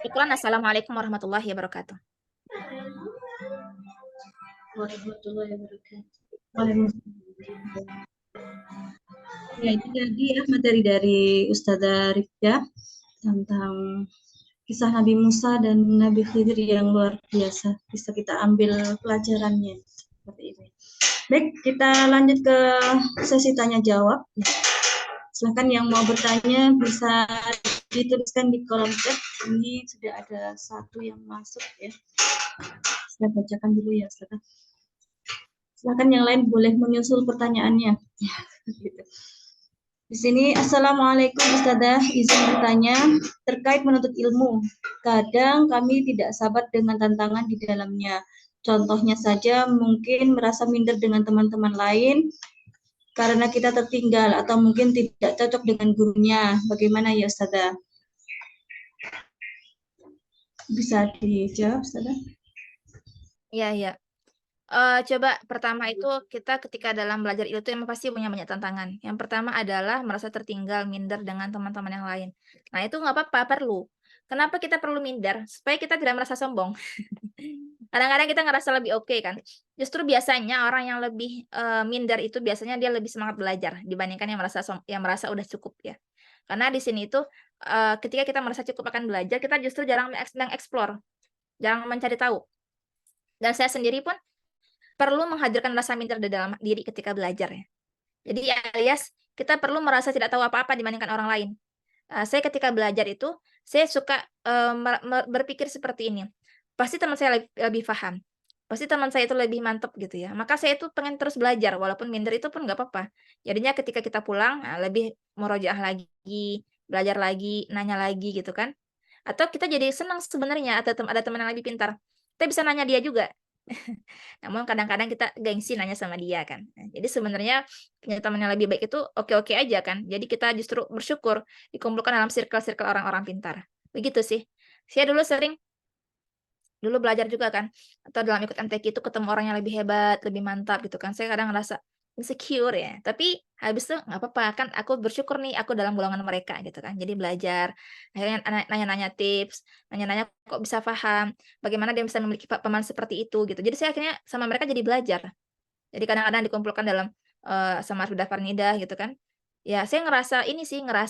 Syukran. Assalamualaikum warahmatullahi wabarakatuh. Warahmatullahi wabarakatuh. Ya, itu tadi ya materi dari Ustazah Rifda tentang kisah Nabi Musa dan Nabi Khidir yang luar biasa. Bisa kita ambil pelajarannya seperti ini. Baik, kita lanjut ke sesi tanya jawab. Silakan yang mau bertanya bisa dituliskan di kolom chat. Ini sudah ada satu yang masuk ya. Saya bacakan dulu ya, Ustazah. Silakan yang lain boleh menyusul pertanyaannya. Gitu. Di sini, Assalamualaikum Ustazah, izin bertanya terkait menuntut ilmu. Kadang kami tidak sabar dengan tantangan di dalamnya. Contohnya saja mungkin merasa minder dengan teman-teman lain karena kita tertinggal atau mungkin tidak cocok dengan gurunya. Bagaimana ya Ustazah? Bisa dijawab Ustazah? Iya. Coba pertama itu kita ketika dalam belajar itu emang pasti punya banyak tantangan. Yang pertama adalah merasa tertinggal, minder dengan teman-teman yang lain. Nah itu nggak apa-apa, perlu. Kenapa kita perlu minder? Supaya kita tidak merasa sombong. Kadang-kadang kita ngerasa lebih oke kan. Justru biasanya orang yang lebih minder itu biasanya dia lebih semangat belajar dibandingkan yang merasa udah cukup ya. Karena di sini itu ketika kita merasa cukup akan belajar, kita justru jarang mengeksplor, jarang mencari tahu. Dan saya sendiri pun perlu menghadirkan rasa minder di dalam diri ketika belajar ya. Jadi alias kita perlu merasa tidak tahu apa-apa dibandingkan orang lain. Saya ketika belajar itu, saya suka berpikir seperti ini. Pasti teman saya lebih paham. Pasti teman saya itu lebih mantap gitu ya. Maka saya itu pengen terus belajar, walaupun minder itu pun nggak apa-apa. Jadinya ketika kita pulang, lebih murojaah lagi, belajar lagi, nanya lagi gitu kan. Atau kita jadi senang sebenarnya ada teman yang lebih pintar. Kita bisa nanya dia juga. Namun kadang-kadang kita gengsi nanya sama dia kan. Nah, jadi sebenarnya punya teman yang lebih baik itu oke-oke aja kan. Jadi kita justru bersyukur dikumpulkan dalam circle-circle orang-orang pintar. Begitu sih. Saya dulu belajar juga kan. Atau dalam ikut MTQ itu ketemu orang yang lebih hebat, lebih mantap gitu kan. Saya kadang ngerasa insecure ya. Tapi habis itu nggak apa-apa kan aku bersyukur nih aku dalam golongan mereka gitu kan. Jadi belajar, akhirnya nanya-nanya tips, nanya-nanya kok bisa paham, bagaimana dia bisa memiliki pemahaman seperti itu gitu. Jadi saya akhirnya sama mereka jadi belajar. Jadi kadang-kadang dikumpulkan dalam sama Arfidah Farnidah gitu kan. Ya saya ngerasa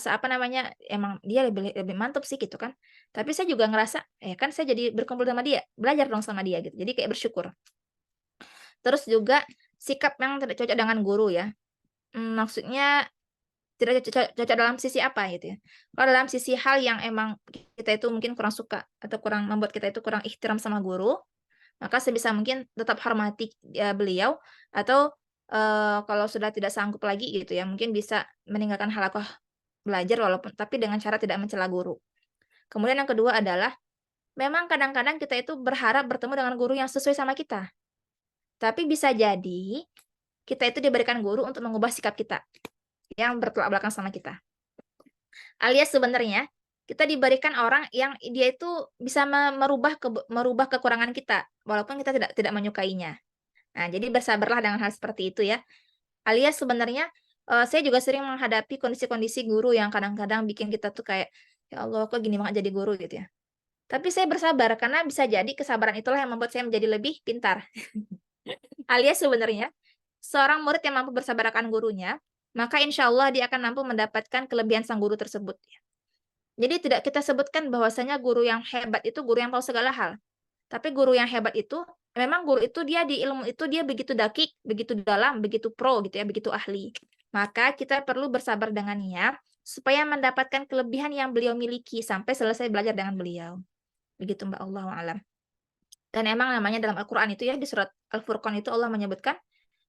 apa namanya, emang dia lebih mantap sih gitu kan. Tapi saya juga ngerasa, kan saya jadi berkumpul sama dia, belajar dong sama dia gitu. Jadi kayak bersyukur. Terus juga sikap yang tidak cocok dengan guru ya. Maksudnya tidak cocok dalam sisi apa gitu ya. Kalau dalam sisi hal yang emang kita itu mungkin kurang suka atau kurang membuat kita itu kurang ihtiram sama guru, maka sebisa mungkin tetap hormati beliau atau kalau sudah tidak sanggup lagi gitu ya, mungkin bisa meninggalkan halaqah belajar walaupun tapi dengan cara tidak mencela guru. Kemudian yang kedua adalah memang kadang-kadang kita itu berharap bertemu dengan guru yang sesuai sama kita. Tapi bisa jadi kita itu diberikan guru untuk mengubah sikap kita yang bertolak belakang sama kita. Alias sebenarnya kita diberikan orang yang dia itu bisa merubah kekurangan kita walaupun kita tidak menyukainya. Nah, jadi bersabarlah dengan hal seperti itu ya. Alias sebenarnya saya juga sering menghadapi kondisi-kondisi guru yang kadang-kadang bikin kita tuh kayak ya Allah kok gini banget jadi guru gitu ya. Tapi saya bersabar karena bisa jadi kesabaran itulah yang membuat saya menjadi lebih pintar. Alias sebenarnya seorang murid yang mampu bersabar akan gurunya, maka insya Allah dia akan mampu mendapatkan kelebihan sang guru tersebut. Jadi tidak kita sebutkan bahwasanya guru yang hebat itu guru yang tahu segala hal. Tapi guru yang hebat itu, memang guru itu dia di ilmu itu dia begitu dakik, begitu dalam, begitu pro gitu ya, begitu ahli. Maka kita perlu bersabar dengannya supaya mendapatkan kelebihan yang beliau miliki sampai selesai belajar dengan beliau. Begitu Mbak, Allahu a'lam. Dan emang namanya dalam Al-Qur'an itu ya di surat Al-Furqan itu Allah menyebutkan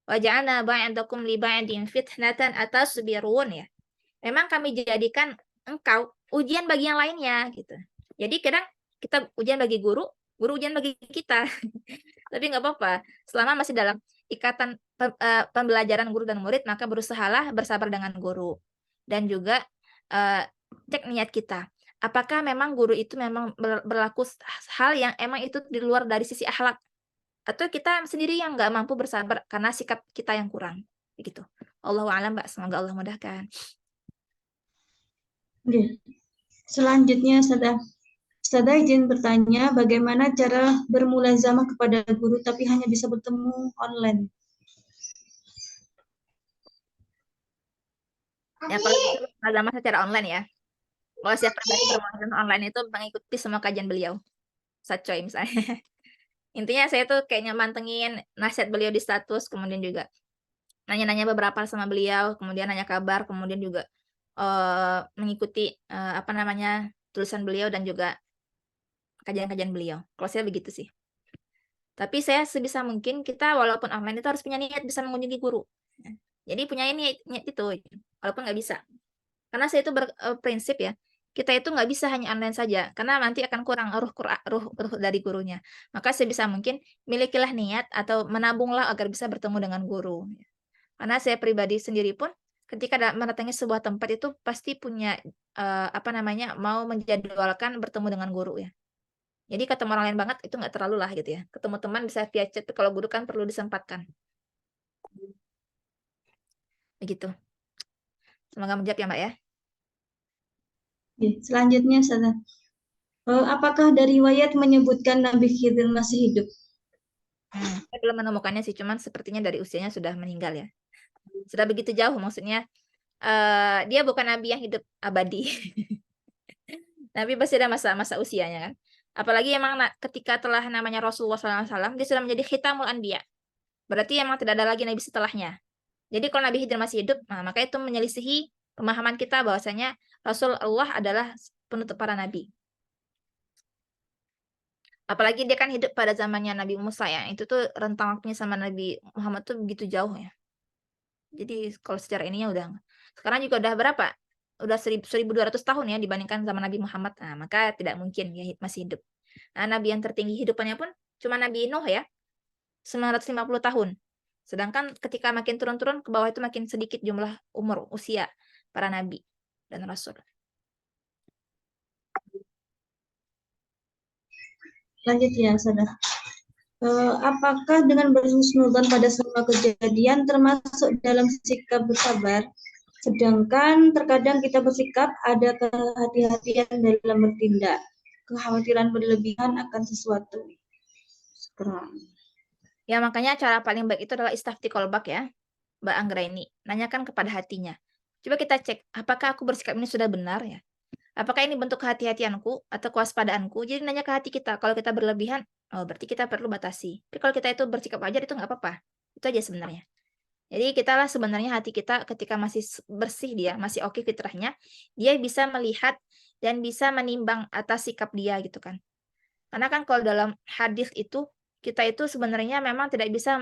wa ja'alna ba'dakum li ba'din fitnatan atasbirun ya. Memang kami jadikan engkau ujian bagi yang lainnya gitu. Jadi kadang kita ujian bagi guru ujian bagi kita. Tapi nggak apa-apa, selama masih dalam ikatan pembelajaran guru dan murid, maka berusahalah bersabar dengan guru. Dan juga cek niat kita. Apakah memang guru itu memang berlaku hal yang emang itu di luar dari sisi akhlak? Atau kita sendiri yang nggak mampu bersabar karena sikap kita yang kurang. Begitu. Allahu a'lam, Mbak. Semoga Allah mudahkan. Oke. Selanjutnya, Ustazah izin bertanya, bagaimana cara bermulazamah kepada guru tapi hanya bisa bertemu online? Ya, kalau mulazamah secara online ya. Kalau siapa pribadi bermulazamah online itu mengikuti semua kajian beliau. Satcoy misalnya. Intinya saya tuh kayaknya mantengin nasihat beliau di status, kemudian juga nanya-nanya beberapa sama beliau, kemudian nanya kabar, kemudian juga mengikuti tulisan beliau dan juga kajian-kajian beliau. Kalau saya begitu sih. Tapi saya sebisa mungkin kita walaupun online itu harus punya niat bisa mengunjungi guru. Jadi punya niat itu, walaupun nggak bisa. Karena saya itu berprinsip ya, kita itu nggak bisa hanya online saja, karena nanti akan kurang ruh dari gurunya. Maka sebisa mungkin milikilah niat atau menabunglah agar bisa bertemu dengan guru. Karena saya pribadi sendiri pun ketika mendatangi sebuah tempat itu pasti punya mau menjadwalkan bertemu dengan guru ya. Jadi ketemu orang lain banget itu nggak terlalu lah gitu ya. Ketemu teman bisa via chat, kalau guru kan perlu disempatkan. Begitu. Semoga menjawab ya Mbak ya. Ya, selanjutnya, Ustazah. Apakah dari riwayat menyebutkan Nabi Khidir masih hidup? Saya belum menemukannya sih, cuman sepertinya dari usianya sudah meninggal ya. Sudah begitu jauh, maksudnya dia bukan Nabi yang hidup abadi. Nabi pasti ada masa-masa usianya kan. Apalagi emang ketika telah namanya Rasulullah SAW, dia sudah menjadi khitamul anbiya. Berarti emang tidak ada lagi Nabi setelahnya. Jadi kalau Nabi Khidir masih hidup, maka itu menyelisihi pemahaman kita bahwasanya Rasulullah adalah penutup para Nabi. Apalagi dia kan hidup pada zamannya Nabi Musa ya. Itu tuh rentang waktunya sama Nabi Muhammad tuh begitu jauh ya. Jadi kalau secara ininya udah. Sekarang juga udah berapa? Udah 1200 tahun ya dibandingkan sama Nabi Muhammad. Nah, maka tidak mungkin ya masih hidup. Nah, Nabi yang tertinggi hidupannya pun cuma Nabi Nuh ya. 950 tahun. Sedangkan ketika makin turun-turun ke bawah itu makin sedikit jumlah usia para nabi dan rasul. Lanjut ya, Ustazah. Apakah dengan berhusnudzon pada semua kejadian termasuk dalam sikap bersabar? Sedangkan terkadang kita bersikap ada kehati-hatian dalam bertindak, kekhawatiran berlebihan akan sesuatu. Ya makanya cara paling baik itu adalah istafti kolbak ya, Mbak Anggraini. Nanyakan kepada hatinya. Coba kita cek, apakah aku bersikap ini sudah benar ya? Apakah ini bentuk kehati-hatianku atau kewaspadaanku? Jadi nanya ke hati kita. Kalau kita berlebihan, oh berarti kita perlu batasi. Tapi kalau kita itu bersikap wajar itu nggak apa-apa. Itu aja sebenarnya. Jadi kita lah sebenarnya hati kita ketika masih bersih dia, masih oke fitrahnya, dia bisa melihat dan bisa menimbang atas sikap dia gitu kan. Karena kan kalau dalam hadis itu kita itu sebenarnya memang tidak bisa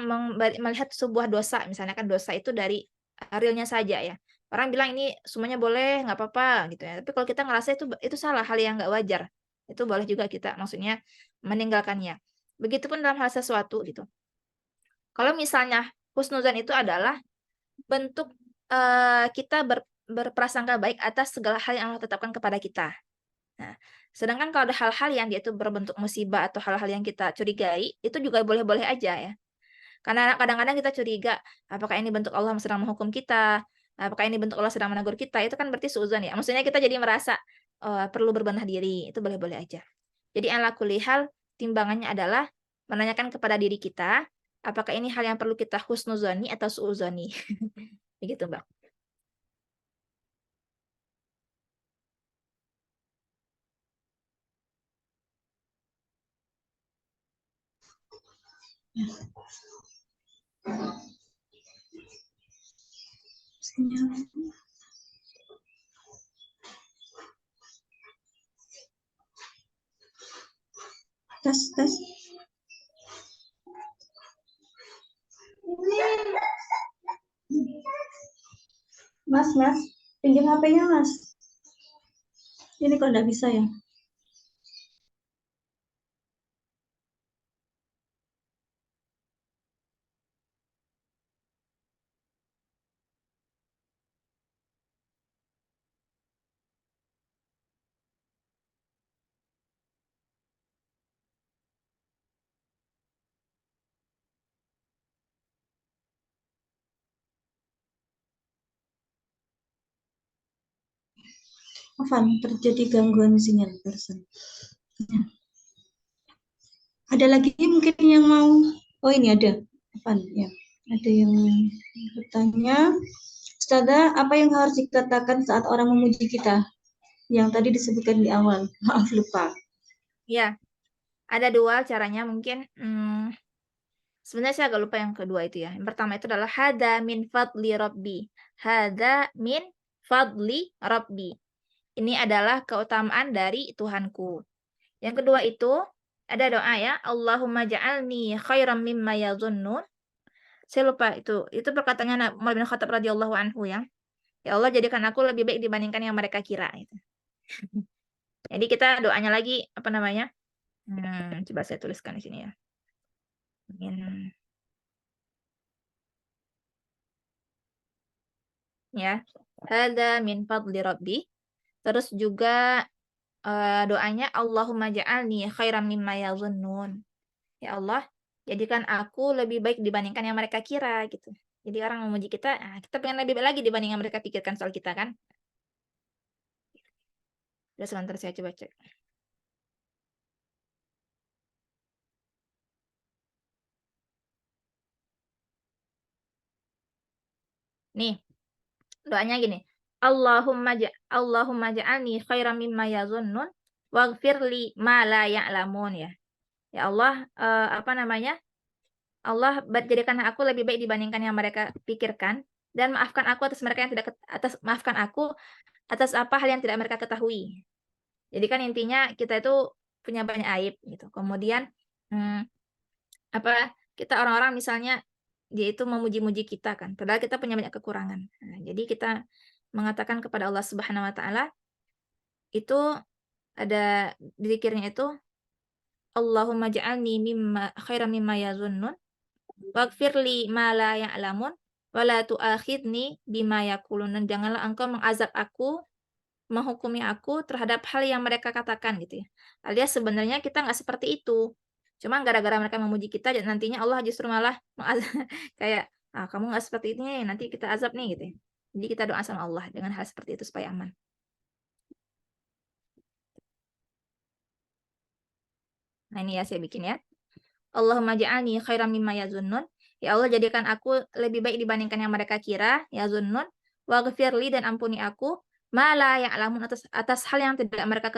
melihat sebuah dosa, misalnya kan dosa itu dari realnya saja ya. Orang bilang ini semuanya boleh, nggak apa-apa gitu ya. Tapi kalau kita ngerasa itu salah, hal yang nggak wajar, itu boleh juga kita maksudnya meninggalkannya. Begitupun dalam hal sesuatu gitu. Kalau misalnya husnuzan itu adalah bentuk kita berprasangka baik atas segala hal yang Allah tetapkan kepada kita. Nah, sedangkan kalau ada hal-hal yang dia itu berbentuk musibah atau hal-hal yang kita curigai, itu juga boleh-boleh aja ya. Karena kadang-kadang kita curiga, apakah ini bentuk Allah sedang menghukum kita? Apakah ini bentuk Allah sedang menegur kita? Itu kan berarti suudzon ya. Maksudnya kita jadi merasa perlu berbenah diri. Itu boleh-boleh aja. Jadi ala kulli hal, timbangannya adalah menanyakan kepada diri kita, apakah ini hal yang perlu kita husnuzoni atau suudzoni. Begitu, Mbak. Tes. Mas, pinjam HP-nya, Mas. Ini kok nggak bisa ya? Afan, terjadi gangguan sinyal person. Ya. Ada lagi mungkin yang mau? Oh ini ada, Afan ya. Ada yang bertanya, Ustazah, apa yang harus dikatakan saat orang memuji kita? Yang tadi disebutkan di awal, maaf lupa. Ya, ada dua caranya mungkin. Sebenarnya saya agak lupa yang kedua itu ya. Yang pertama itu adalah hada min fadli rabbi. Hada min fadli rabbi. Ini adalah keutamaan dari Tuhanku. Yang kedua itu ada doa ya, Allahumma ja'alni khairam mimma yadhunnun. Saya lupa itu perkataannya Umar bin Khattab radhiyallahu anhu ya. Ya Allah, jadikan aku lebih baik dibandingkan yang mereka kira. Gitu. Jadi kita doanya lagi, apa namanya? Coba saya tuliskan di sini ya. Ya, hada min fadli rabbi. Terus juga doanya Allahumma ja'alni khairam mimma yazunnun. Ya Allah, jadikan aku lebih baik dibandingkan yang mereka kira gitu. Jadi orang memuji kita, kita pengen lebih baik lagi dibanding yang mereka pikirkan soal kita kan. Udah sebentar saya coba cek. Nih, doanya gini. Allahumma ja'alni khairam mimma yazunnun waghfir li ma la ya'lamun ya. Ya Allah, apa namanya? Allah jadikan aku lebih baik dibandingkan yang mereka pikirkan dan maafkan aku atas mereka yang tidak maafkan aku atas apa hal yang tidak mereka ketahui. Jadi kan intinya kita itu punya banyak aib gitu. Kemudian kita orang-orang misalnya dia itu memuji-muji kita kan, padahal kita punya banyak kekurangan. Nah, jadi kita mengatakan kepada Allah Subhanahu wa taala itu ada zikirnya itu Allahumma ja'alni khairan mimma yazunnun waghfirli ma la ya'lamun wa la tu'akhidni bima yaqulun. Dan janganlah engkau mengazab aku, menghukumi aku terhadap hal yang mereka katakan gitu ya. Alias sebenarnya kita nggak seperti itu. Cuma gara-gara mereka memuji kita nantinya Allah justru malah kayak kamu nggak seperti ini nanti kita azab nih gitu ya. Jadi kita doa sama Allah dengan hal seperti itu supaya aman. Nah ini ya saya bikin ya. Allahumma ja'alni khairan mimma yazunnun. Ya Allah jadikan aku lebih baik dibandingkan yang mereka kira, yazunnun. Waghfirli dan ampuni aku ma la ya'lamun atas hal yang tidak mereka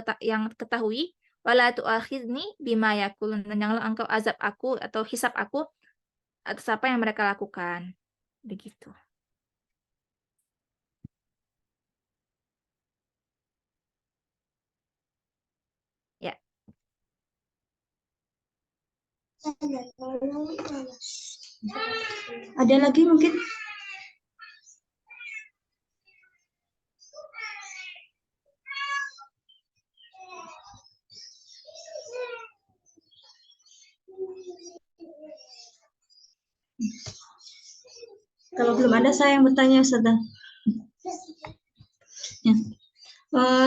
ketahui. Wala tu'akhidni bima yaqulun. Dan janganlah engkau azab aku atau hisab aku atas apa yang mereka lakukan. Begitu. Ya. Ada lagi mungkin? Kalau belum ada saya yang bertanya, Ustazah. Ya.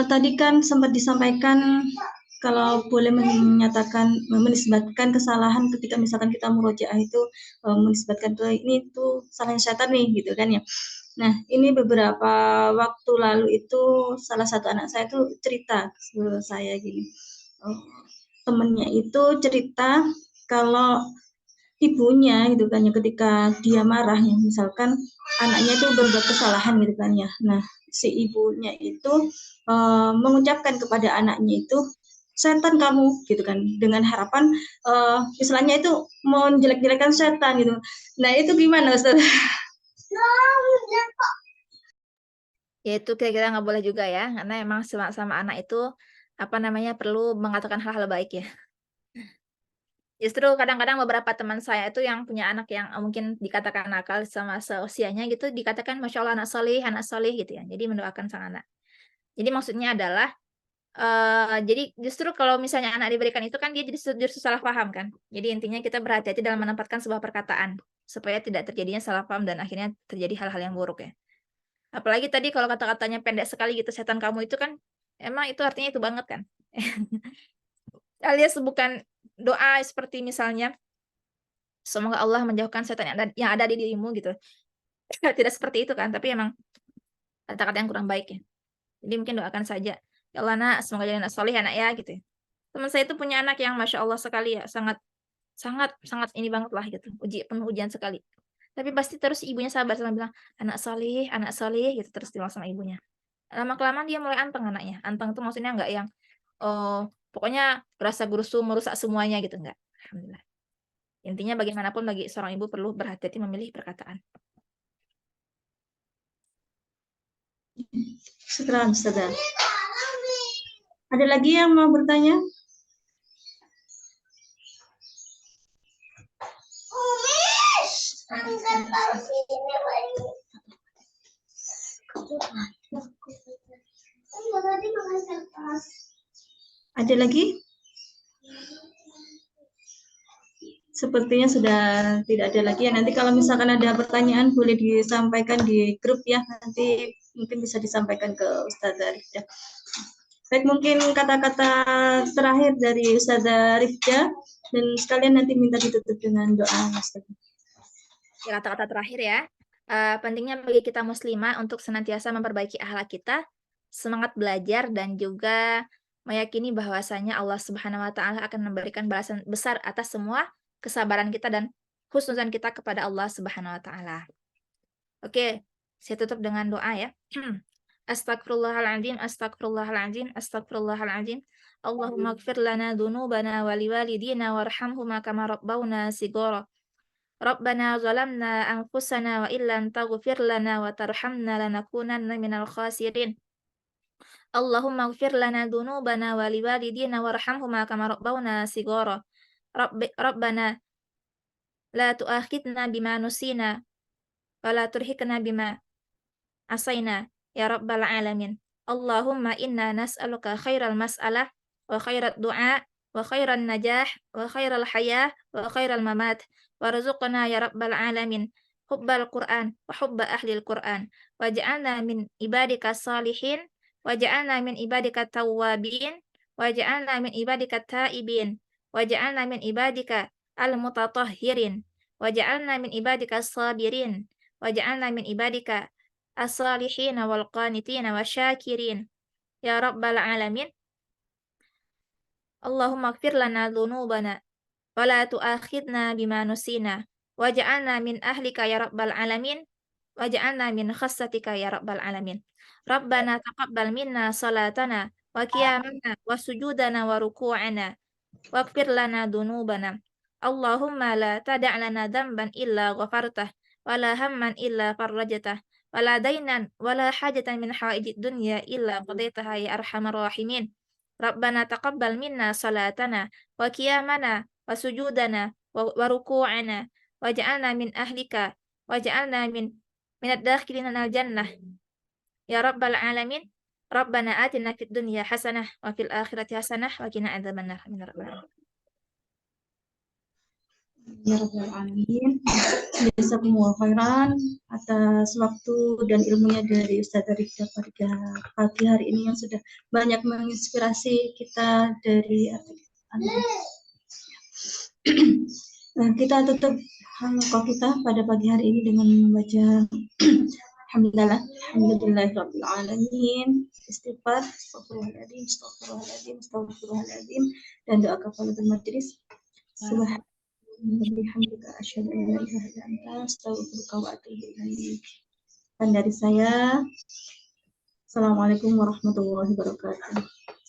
Tadi kan sempat disampaikan kalau boleh menisbatkan kesalahan ketika misalkan kita murojaah itu menisbatkan ini tuh salahnya setan nih gitu kan ya. Nah ini beberapa waktu lalu itu salah satu anak saya tuh cerita ke saya gini, temennya itu cerita kalau ibunya gitu kan ya ketika dia marah ya misalkan anaknya itu berbuat kesalahan gitu kan ya. Nah si ibunya itu mengucapkan kepada anaknya itu setan kamu gitu kan dengan harapan istilahnya itu mau jelek-jelekan setan gitu. Nah itu gimana Ustaz? Ya itu kira-kira nggak boleh juga ya, karena emang sama anak itu apa namanya perlu mengatakan hal-hal baik ya. Justru kadang-kadang beberapa teman saya itu yang punya anak yang mungkin dikatakan nakal sama seusianya gitu, dikatakan Masya Allah anak soleh gitu ya. Jadi mendoakan sang anak. Jadi maksudnya adalah, jadi justru kalau misalnya anak diberikan itu kan dia justru salah paham kan. Jadi intinya kita berhati-hati dalam menempatkan sebuah perkataan, supaya tidak terjadinya salah paham dan akhirnya terjadi hal-hal yang buruk ya. Apalagi tadi kalau kata-katanya pendek sekali gitu, setan kamu itu kan, emang itu artinya itu banget kan. Alias bukan doa seperti misalnya, semoga Allah menjauhkan setan yang ada di dirimu gitu. Tidak seperti itu kan, tapi emang kata-kata yang kurang baik ya. Jadi mungkin doakan saja, ya Allah nak, semoga jadi anak soleh anak ya gitu. Teman saya itu punya anak yang Masya Allah sekali ya, sangat sangat sangat ini banget lah gitu, penuh ujian sekali. Tapi pasti terus ibunya sabar sama bilang, anak soleh gitu terus bilang sama ibunya. Lama-kelamaan dia mulai anteng anaknya. Anteng itu maksudnya enggak yang, pokoknya gerasa gerusu merusak semuanya gitu, enggak. Alhamdulillah. Intinya bagaimanapun bagi seorang ibu perlu berhati-hati memilih perkataan. Syukran, Ustazah. Ada lagi yang mau bertanya? Ada lagi? Sepertinya sudah tidak ada lagi ya. Nanti kalau misalkan ada pertanyaan boleh disampaikan di grup ya. Nanti mungkin bisa disampaikan ke Ustazah Rifda. Baik, mungkin kata-kata terakhir dari Ustazah Rifda dan sekalian nanti minta ditutup dengan doa Ustazah. Ya, kata-kata terakhir ya. Pentingnya bagi kita muslimah untuk senantiasa memperbaiki akhlak kita, semangat belajar dan juga meyakini bahwasanya Allah Subhanahu wa taala akan memberikan balasan besar atas semua kesabaran kita dan husnuzan kita kepada Allah Subhanahu wa taala. Oke, saya tutup dengan doa ya. Astagfirullahaladzim, astagfirullahaladzim, astagfirullahaladzim. Allahumma gfir lana dunubana wa liwalidina warhamhuma kama rabbawna sigara. Rabbana zalamna anfusana wa illam taghfir lana wa tarhamna lanakunanna minal khasirin. Allahumma gfir lana dunubana wa liwalidina warhamhuma kama rabbawna sigara. Rabbana la tu'akhidna bima nusina wa la turhikna bima asaina ya rabbal alamin. Allahumma inna nas'aluka khairal mas'alah wa khairat du'a wa khairan najah wa khairal hayah wa khairal mamat warzuqna ya rabbal alamin hubbal Qur'an wa hubba ahlil Qur'an waj'alna min ibadika salihin waj'alna min ibadika tawwabin waj'alna min ibadika taibin waj'alna min ibadika al-mutatahhirin waj'alna min ibadika sabirin waj'alna min ibadika as-salihin wal qanitin wasyakirin ya rabbal alamin. Allahumma ighfir lana dhunubana wa la tu'akhidna bima nusina waj'alna min ahlika ya rabbal alamin waj'alna min khassatika ya rabbal alamin. Rabbana taqabbal minna salatana wa qiyamana wa sujudana wa ruku'ana waghfir lana dhunubana. Allahumma la tada' lana dhanban illa ghafartah wa la hamman illa farrajtah wa la dainan wa la hajatan min hawaijid dunya illa qadaitaha ya arhamar rahimin. Rabbana taqabbal minna salatana wa qiyamana wa sujudana wa ruku'ana waj'alna min ahlika waj'alna min ad-dakhilina al-jannah ya rabbal alamin. Rabbana atina fid dunya hasanah wa fil akhirati hasanah wa qina adzabannar. Amin ya rabbal alamin. Ya Rabbal Alamin. Jazakumullah khairan atas waktu dan ilmunya dari Ustazah Rifda pada pagi hari ini yang sudah banyak menginspirasi kita dari Nah, kita tutup halaqah kita pada pagi hari ini dengan membaca Alhamdulillahirabbil alamin, istighfar, astagfirullahaladzim, dan doa kafaratul majlis. Subhanallah, asyhadu an la ilaha illa anta, astaghfiruka wa atubu ilaik. Dan dari saya, Assalamualaikum warahmatullahi wabarakatuh.